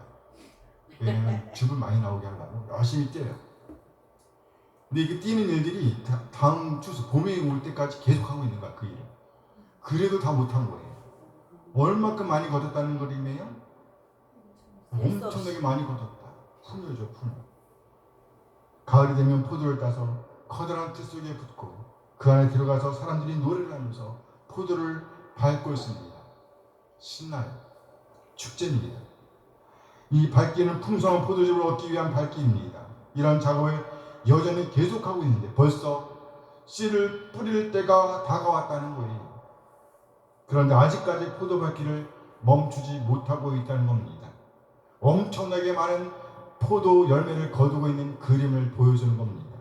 왜냐면 즙을 많이 나오게 하려고 열심히 뛰어요. 근데 이게 뛰는 일들이 다음 추수 봄에 올 때까지 계속 하고 있는 거야. 그 일을. 그래도 다 못한 거예요. 얼마큼 많이 걷었다는 그림이에요? 엄청나게 많이 걷었다. 풍요죠, 풍요. 가을이 되면 포도를 따서 커다란 틀 속에 붓고 그 안에 들어가서 사람들이 노래를 하면서 포도를 밟고 있습니다. 신나요. 축제입니다. 이 밟기는 풍성한 포도즙을 얻기 위한 밟기입니다. 이런 작업을 여전히 계속하고 있는데 벌써 씨를 뿌릴 때가 다가왔다는 거예요. 그런데 아직까지 포도 밟기를 멈추지 못하고 있다는 겁니다. 엄청나게 많은 포도 열매를 거두고 있는 그림을 보여주는 겁니다.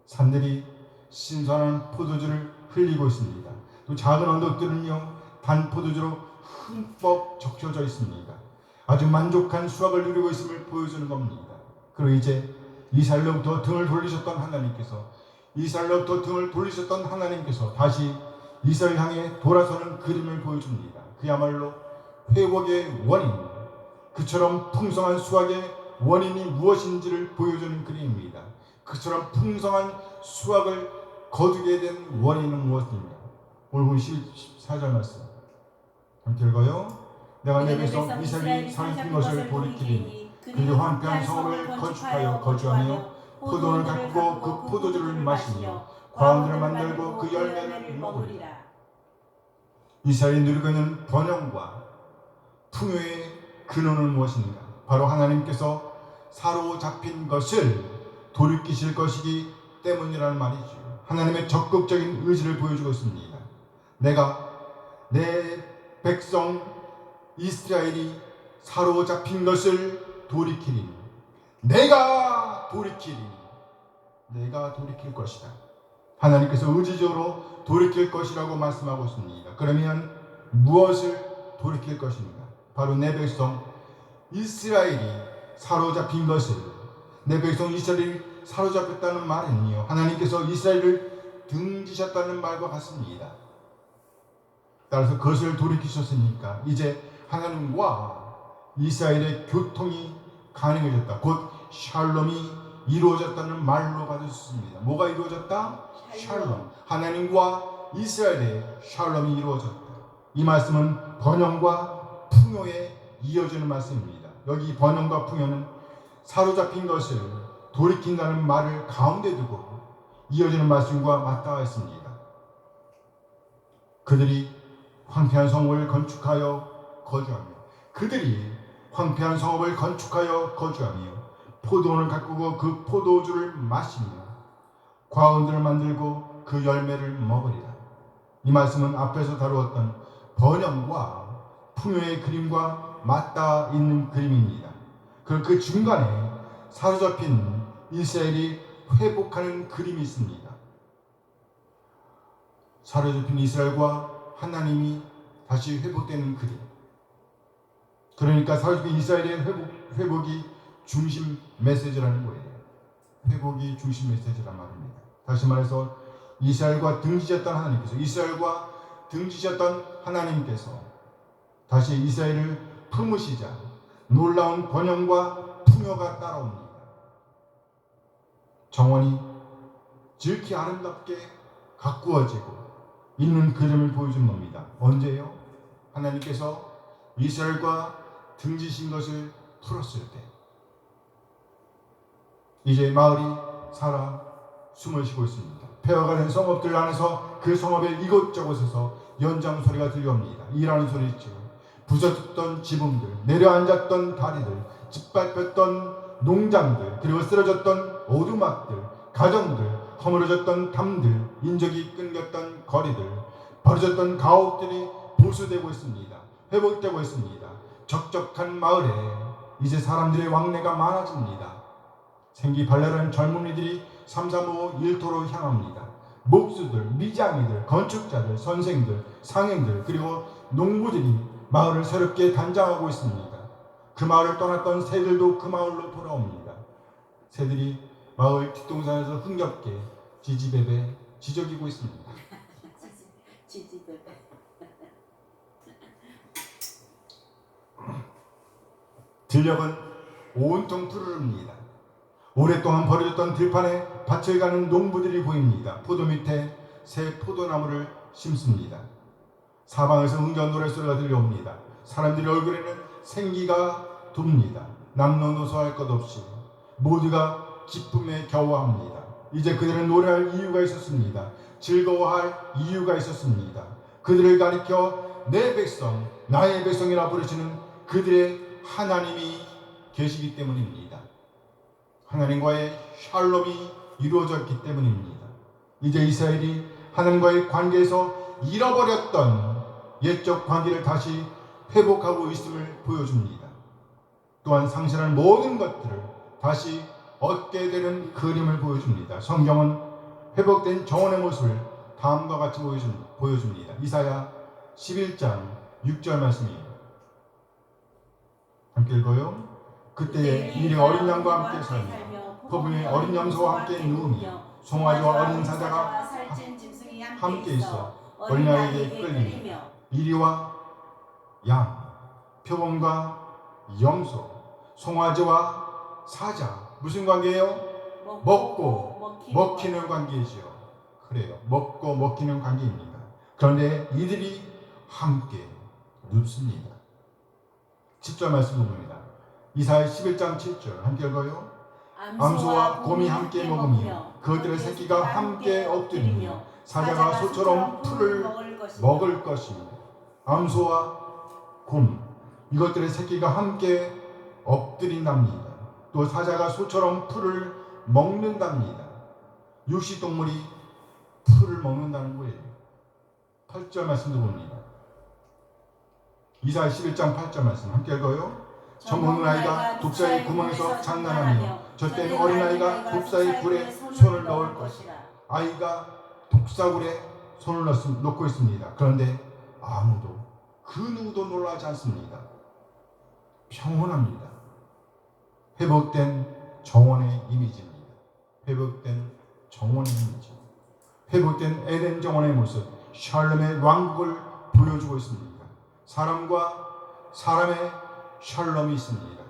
산들이 신선한 포도주를 흘리고 있습니다. 또 작은 언덕들은요 단 포도주로 흠뻑 적셔져 있습니다. 아주 만족한 수확을 누리고 있음을 보여주는 겁니다. 그리고 이제 이스라엘로부터 등을 돌리셨던 하나님께서 다시 이스라엘 향해 돌아서는 그림을 보여줍니다. 그야말로 회복의 원인, 그처럼 풍성한 수확의 원인이 무엇인지를 보여주는 그림입니다. 그처럼 풍성한 수확을 거두게 된 원인은 무엇입니까? 오늘 본 14절 말씀 함께 읽어요. 내가 내 백성 이스라엘이 삼킨 것을 돌이키리니 그들이 황폐한 성읍을 건축하여 거주하며 포도원을 가꾸고 그 포도주를 마시며 과원들을 만들고 그 열매를 먹으리라. 이스라엘이 누리고 있는 번영과 풍요의 근원은 무엇인가? 바로 하나님께서 사로잡힌 것을 돌이키실 것이기 때문이라는 말이죠. 하나님의 적극적인 의지를 보여주고 있습니다. 내가 내 백성 이스라엘이 사로잡힌 것을 돌이키리니 내가 돌이키리니 내가 돌이킬 것이다. 하나님께서 의지적으로 돌이킬 것이라고 말씀하고 있습니다. 그러면 무엇을 돌이킬 것입니까? 바로 내 백성 이스라엘이 사로잡힌 것을, 내 백성 이스라엘이 사로잡혔다는 말은요, 하나님께서 이스라엘을 등지셨다는 말과 같습니다. 따라서 그것을 돌이키셨으니까 이제 하나님과 이스라엘의 교통이 가능해졌다. 곧 샬롬이 이루어졌다는 말로 받을 수 있습니다. 뭐가 이루어졌다? 샬롬. 하나님과 이스라엘의 샬롬이 이루어졌다. 이 말씀은 번영과 풍요에 이어지는 말씀입니다. 여기 번영과 풍요는 사로잡힌 것을 돌이킨다는 말을 가운데 두고 이어지는 말씀과 맞닿아 있습니다. 그들이 황폐한 성읍을 건축하여 거주하며 그들이 황폐한 성읍을 건축하여 거주하며 포도원을 가꾸고 그 포도주를 마시며 과원들을 만들고 그 열매를 먹으리라. 이 말씀은 앞에서 다루었던 번영과 풍요의 그림과 맞닿아 있는 그림입니다. 그 중간에 사로잡힌 이스라엘이 회복하는 그림이 있습니다. 사로잡힌 이스라엘과 하나님이 다시 회복되는 그림. 그러니까 사로잡힌 이스라엘의 회복이 중심 메시지라는 거예요. 회복이 중심 메시지란 말입니다. 다시 말해서 이스라엘과 등지셨던 하나님께서, 이스라엘과 등지셨던 하나님께서 다시 이스라엘을 품으시자 놀라운 번영과 풍요가 따라옵니다. 정원이 지극히 아름답게 가꾸어지고 있는 그림을 보여준 겁니다. 언제요? 하나님께서 이스라엘과 등지신 것을 풀었을 때. 이제 마을이 살아 숨을 쉬고 있습니다. 폐허가 된 성읍들 안에서 그 성읍의 이곳저곳에서 연장 소리가 들려옵니다. 일하는 소리 있죠. 부서졌던 지붕들, 내려앉았던 다리들, 짓밟혔던 농장들, 그리고 쓰러졌던 오두막들, 가정들, 허물어졌던 담들, 인적이 끊겼던 거리들, 버려졌던 가옥들이 보수되고 있습니다. 회복되고 있습니다. 적적한 마을에 이제 사람들의 왕래가 많아집니다. 생기발랄한 젊은이들이 삼삼오오 일터로 향합니다. 목수들, 미장이들, 건축자들, 선생들, 상인들, 그리고 농부들이 마을을 새롭게 단장하고 있습니다. 그 마을을 떠났던 새들도 그 마을로 돌아옵니다. 새들이 마을 뒷동산에서 흥겹게 지지배배 지저귀고 있습니다. 지지배배. 들녘은 온통 푸르릅니다. 오랫동안 버려졌던 들판에 밭을 가는 농부들이 보입니다. 포도 밑에 새 포도나무를 심습니다. 사방에서 흥겨운 노랫소리가 들려옵니다. 사람들의 얼굴에는 생기가 돕니다. 남녀노소할 것 없이 모두가 기쁨에 겨워합니다. 이제 그들은 노래할 이유가 있었습니다. 즐거워할 이유가 있었습니다. 그들을 가리켜 내 백성, 나의 백성이라 부르시는 그들의 하나님이 계시기 때문입니다. 하나님과의 샬롬이 이루어졌기 때문입니다. 이제 이스라엘이 하나님과의 관계에서 잃어버렸던 옛적 관계를 다시 회복하고 있음을 보여줍니다. 또한 상실한 모든 것들을 다시 얻게 되는 그림을 보여줍니다. 성경은 회복된 정원의 모습을 다음과 같이 보여줍니다. 이사야 11장 6절 말씀이에요. 함께 읽어요. 그때에 이리 어린 양과 함께 살며 포부에 어린 염소와 함께 누우며 송아지와 어린 사자가 함께 있어 어린아이에게 끌리며 이리와 양, 표범과 염소, 송아지와 사자 무슨 관계예요? 먹고 먹히는 관계이지요. 그래요. 먹고 먹히는 관계입니다. 그런데 이들이 함께 눕습니다. 10절 말씀을 봅니다. 이사야 11장 7절 함께 읽어요. 암소와 곰이 함께 먹으며 그것들의 새끼가 함께 엎드리며 사자가 소처럼 풀을 먹을 것입니다. 암소와 곰 이것들의 새끼가 함께 엎드린답니다. 또 사자가 소처럼 풀을 먹는답니다. 육식동물이 풀을 먹는다는 거예요. 8절 말씀도 봅니다. 이사야 11장 8절 말씀 함께 읽어요. 젖 먹는 아이가 독사의 구멍에서 장난하며 젖된 어린아이가 독사의 굴에 손을 넣을 것이라. 아이가 독사굴에 손을 넣고 있습니다. 그런데 아무도 그 누구도 놀라지 않습니다. 평온합니다. 회복된 정원의 이미지입니다. 회복된 정원의 이미지. 회복된 에덴 정원의 모습, 샬롬의 왕국을 보여주고 있습니다. 사람과 사람의 샬롬이 있습니다.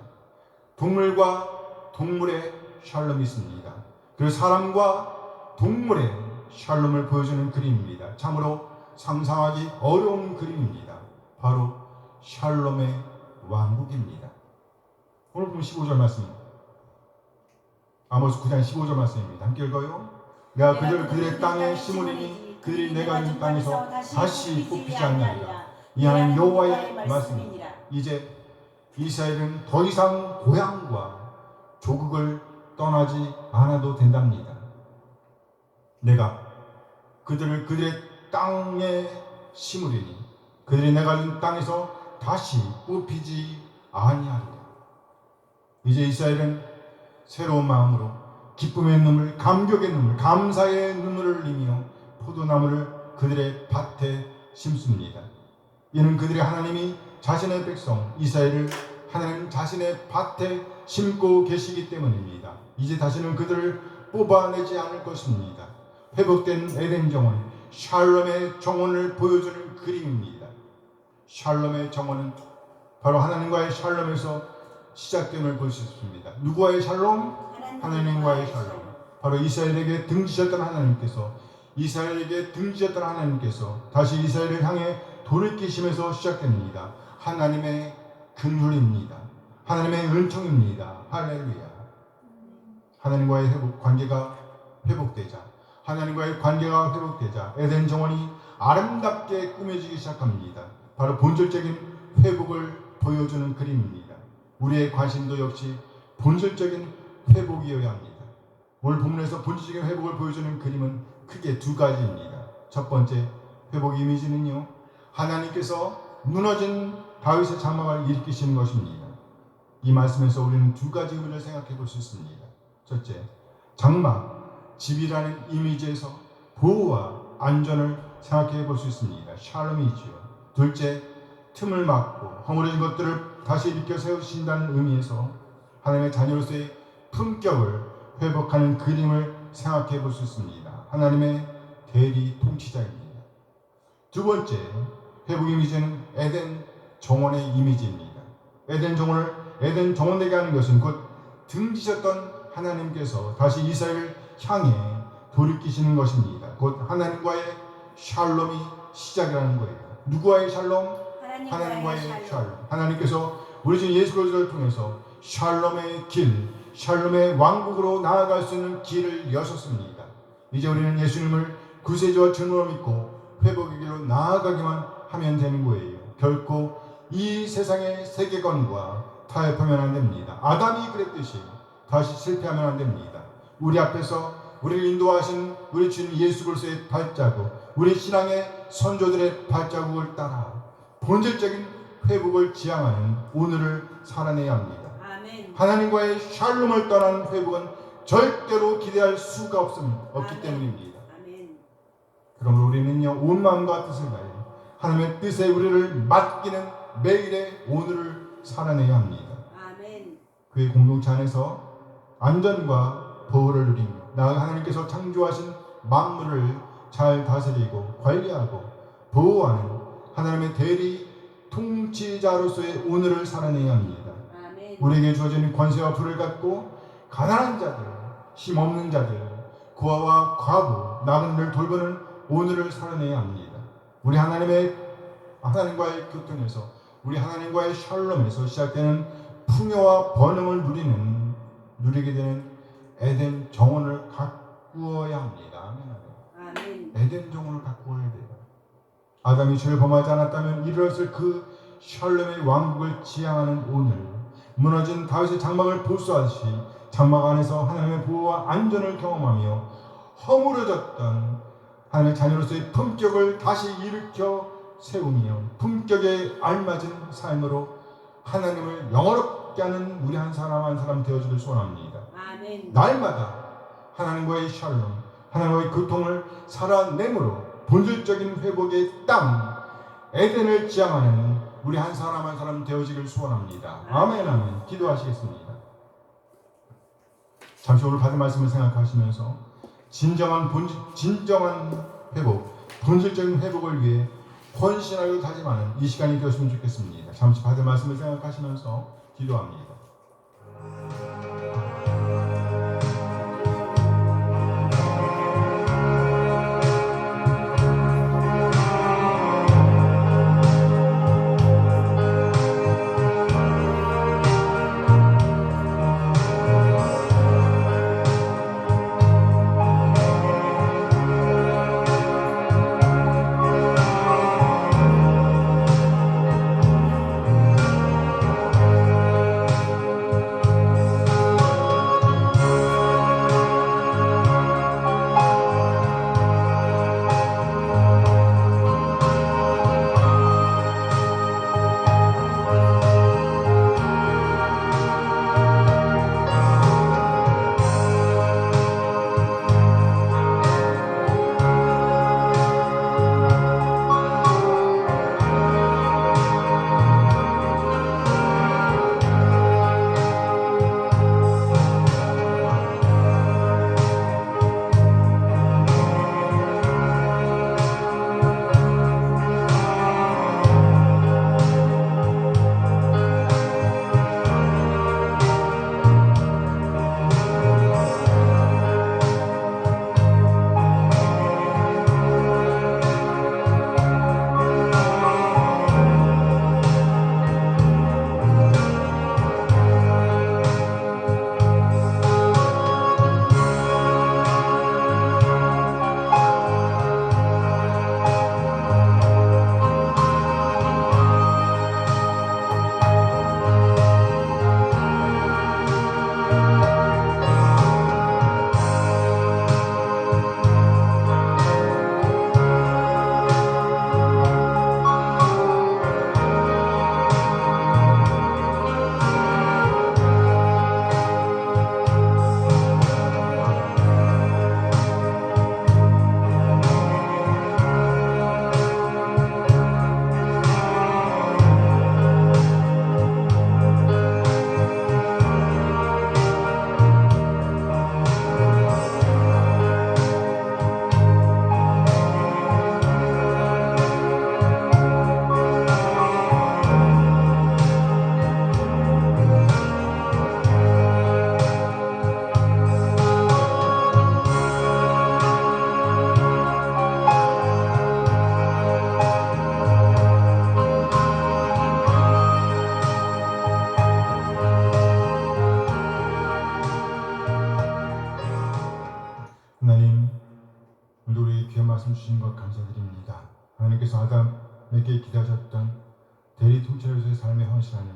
동물과 동물의 샬롬이 있습니다. 그리고 사람과 동물의 샬롬을 보여주는 그림입니다. 참으로 상상하기 어려운 그림입니다. 바로 샬롬의 왕국입니다. 오늘 보면 15절 말씀, 아모스 9장 15절 말씀입니다. 함께 읽어요. 내가 그들의 땅에 심으리니 그들이 내가 준 땅에서 다시 뽑히지 않느니라. 이 하나님 여호와의 말씀입니다. 이제 이스라엘은 더 이상 고향과 조국을 떠나지 않아도 된답니다. 내가 그들의 땅에 심으리니 그들이 내가 준 땅에서 다시 뽑히지 아니하리라. 이제 이스라엘은 새로운 마음으로 기쁨의 눈물, 감격의 눈물, 감사의 눈물을 흘리며 포도나무를 그들의 밭에 심습니다. 이는 그들의 하나님이 자신의 백성 이스라엘을 하나님 자신의 밭에 심고 계시기 때문입니다. 이제 다시는 그들을 뽑아내지 않을 것입니다. 회복된 에덴 정원, 샬롬의 정원을 보여주는 그림입니다. 샬롬의 정원은 바로 하나님과의 샬롬에서 시작됨을 볼 수 있습니다. 누구와의 샬롬? 하나님과의 샬롬. 바로 이스라엘에게 등지셨던 하나님께서 다시 이스라엘을 향해 돌이키심에서 시작됩니다. 하나님의 긍휼입니다. 하나님의 은총입니다. 할렐루야. 하나님과의 관계가 회복되자 에덴 정원이 아름답게 꾸며지기 시작합니다. 바로 본질적인 회복을 보여주는 그림입니다. 우리의 관심도 역시 본질적인 회복이어야 합니다. 오늘 본문에서 본질적인 회복을 보여주는 그림은 크게 두 가지입니다. 첫 번째 회복 이미지는요, 하나님께서 무너진 다윗의 장막을 일으키시는 것입니다. 이 말씀에서 우리는 두 가지 의미를 생각해 볼 수 있습니다. 첫째, 장막, 집이라는 이미지에서 보호와 안전을 생각해 볼 수 있습니다. 샬롬이지요. 둘째, 틈을 막고 허물어진 것들을 다시 일으켜 세우신다는 의미에서 하나님의 자녀로서의 품격을 회복하는 그림을 생각해 볼 수 있습니다. 하나님의 대리 통치자입니다. 두 번째, 회복 이미지는 에덴 정원의 이미지입니다. 에덴 정원되게 하는 것은 곧 등지셨던 하나님께서 다시 이스라엘을 향해 돌이키시는 것입니다. 곧 하나님과의 샬롬이 시작이라는 거예요. 누구와의 샬롬? 하나님과의 샬롬. 하나님께서 우리 주 예수 그리스도를 통해서 샬롬의 길, 샬롬의 왕국으로 나아갈 수 있는 길을 여셨습니다. 이제 우리는 예수님을 구세주와 주님으로 믿고 회복의 길로 나아가기만 하면 되는 거예요. 결코 이 세상의 세계관과 타협하면 안 됩니다. 아담이 그랬듯이 다시 실패하면 안 됩니다. 우리 앞에서 우리를 인도하신 우리 주님 예수 그리스도의 발자국, 우리 신앙의 선조들의 발자국을 따라 본질적인 회복을 지향하는 오늘을 살아내야 합니다. 아멘. 하나님과의 샬롬을 떠나는 회복은 절대로 기대할 수가 없기 때문입니다. 아멘. 그러므로 우리는요, 온 마음과 뜻을 다해 하나님의 뜻에 우리를 맡기는 매일의 오늘을 살아내야 합니다. 아멘. 그의 공동체 안에서 안전과 보호를 누리며 나아가 하나님께서 창조하신 만물을 잘 다스리고 관리하고 보호하는 하나님의 대리 통치자로서의 오늘을 살아내야 합니다. 아멘. 아멘. 우리에게 주어진 권세와 부를 갖고 가난한 자들, 힘없는 자들, 고아와 과부, 나그네를 돌보는 오늘을 살아내야 합니다. 우리 하나님과의 교통에서, 우리 하나님과의 샬롬에서 시작되는 풍요와 번영을 누리게 되는 에덴 정원을 가꾸어야 합니다. 아멘. 에덴 정원을 가꾸어야 돼요. 아담이 죄를 범하지 않았다면 이르렀을 그 샬롬의 왕국을 지향하는 오늘, 무너진 다윗의 장막을 보수하듯이 장막 안에서 하나님의 보호와 안전을 경험하며 허물어졌던 하나님의 자녀로서의 품격을 다시 일으켜 세우며 품격에 알맞은 삶으로 하나님을 영화롭게 하는 우리 한 사람 한 사람 되어주길 소원합니다. 아멘. 날마다 하나님과의 샬롬, 하나님과의 교통을 살아내므로 본질적인 회복의 땅 에덴을 지향하는 우리 한 사람 한 사람 되어지길 소원합니다. 아멘. 아멘. 기도하시겠습니다. 잠시 오늘 받은 말씀을 생각하시면서 진정한 회복, 본질적인 회복을 위해 헌신하여 다짐하는 이 시간이 되었으면 좋겠습니다. 잠시 받은 말씀을 생각하시면서 기도합니다. 하나님, 오늘도 우리에게 귀한 말씀 주신 것 감사드립니다. 하나님께서 아담에게 기대하셨던 대리 통치자로서의 삶에 헌신하는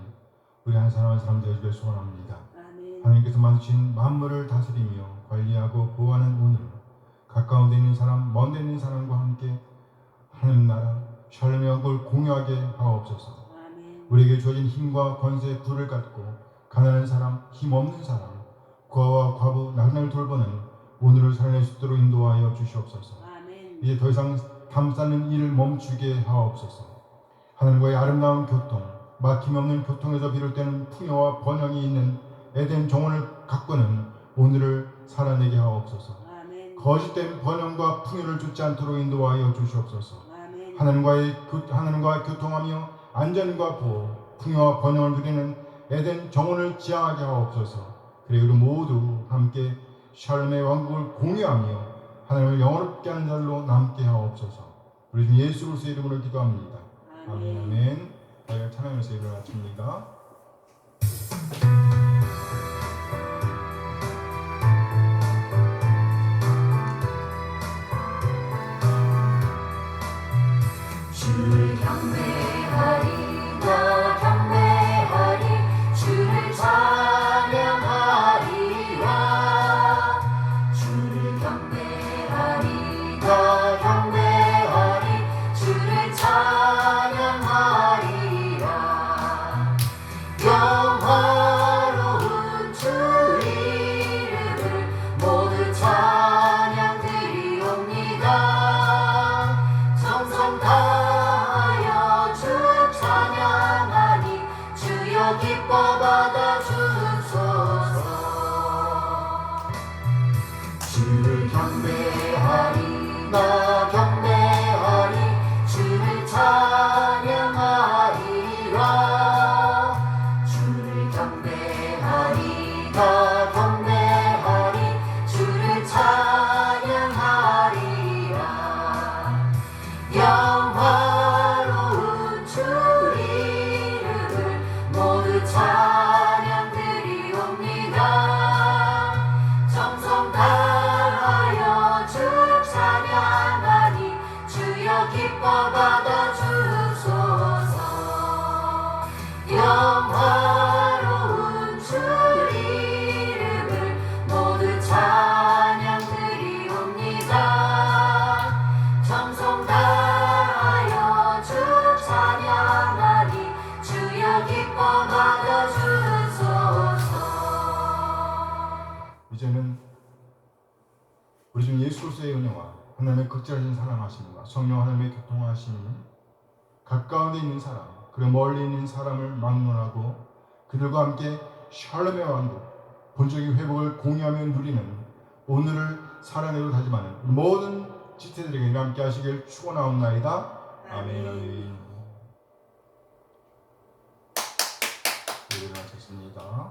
우리 한 사람 한 사람 되어주길 소원합니다. 아멘. 하나님께서 만드신 만물을 다스리며 관리하고 보호하는 오늘, 가까운 데 있는 사람, 먼 데 있는 사람과 함께 하나님 나라 샬롬의 영광을 공유하게 하옵소서. 아멘. 우리에게 주어진 힘과 권세, 부를 갖고 가난한 사람, 힘없는 사람, 고아와 과부, 나그네를 돌보는 오늘을 살아낼 수 있도록 인도하여 주시옵소서. 아멘. 이제 더 이상 감싸는 일을 멈추게 하옵소서. 하나님과의 아름다운 교통, 막힘없는 교통에서 비롯되는 풍요와 번영이 있는 에덴 정원을 가꾸는 오늘을 살아내게 하옵소서. 아멘. 거짓된 번영과 풍요를 쫓지 않도록 인도하여 주시옵소서. 아멘. 하나님과 교통하며 안전과 보호, 풍요와 번영을 누리는 에덴 정원을 지향하게 하옵소서. 그리고 우리 모두 함께 샬롬의 왕국을 공유하며 하나님을 영원롭게 하는 자들로 남게 하옵소서. 우리 주 예수 그리스도의 이름으로 기도합니다. 아멘. 아멘. 저희가 찬양에서 예배를 마칩니다. 주를 경배하리 나 경배하리 주를 찬양하리라 주를 경배하리 나 경배하리 주를 찬양하리라 영화로운 주 이름을 모두 찬양 드리옵니다 정성 다하여 주 찬양하니 주여 기뻐 받아 주소서 주를 경배하리 나 경배하리 주를 찬양하리라 주를 경배하리 나 경배하리 주를 찬양하리라 영화로운 주 이름을 모두 찬양 드리옵니다 정성 다하여 주 찬양하니 주여 기뻐 받아 주소서 영화로운 주 이름을 모두 찬양 드리옵니다 정성 다하여 주 찬양하니 주여 기뻐 받아 주소서 이제는 우리 주 예수 그리스도의 은혜와 하나님의 극진하신 사랑하심과 성령 하나님의 교통하심이 가까운 데 있는 사람 그리고 멀리 있는 사람을 막론하고 그들과 함께 샬롬의 왕국 본적인 회복을 공유하며 누리는 오늘을 살아내고 다짐하는 모든 지체들에게 함께 하시길 축원하옵나이다. 아멘. 아멘. 예배를 마쳤습니다.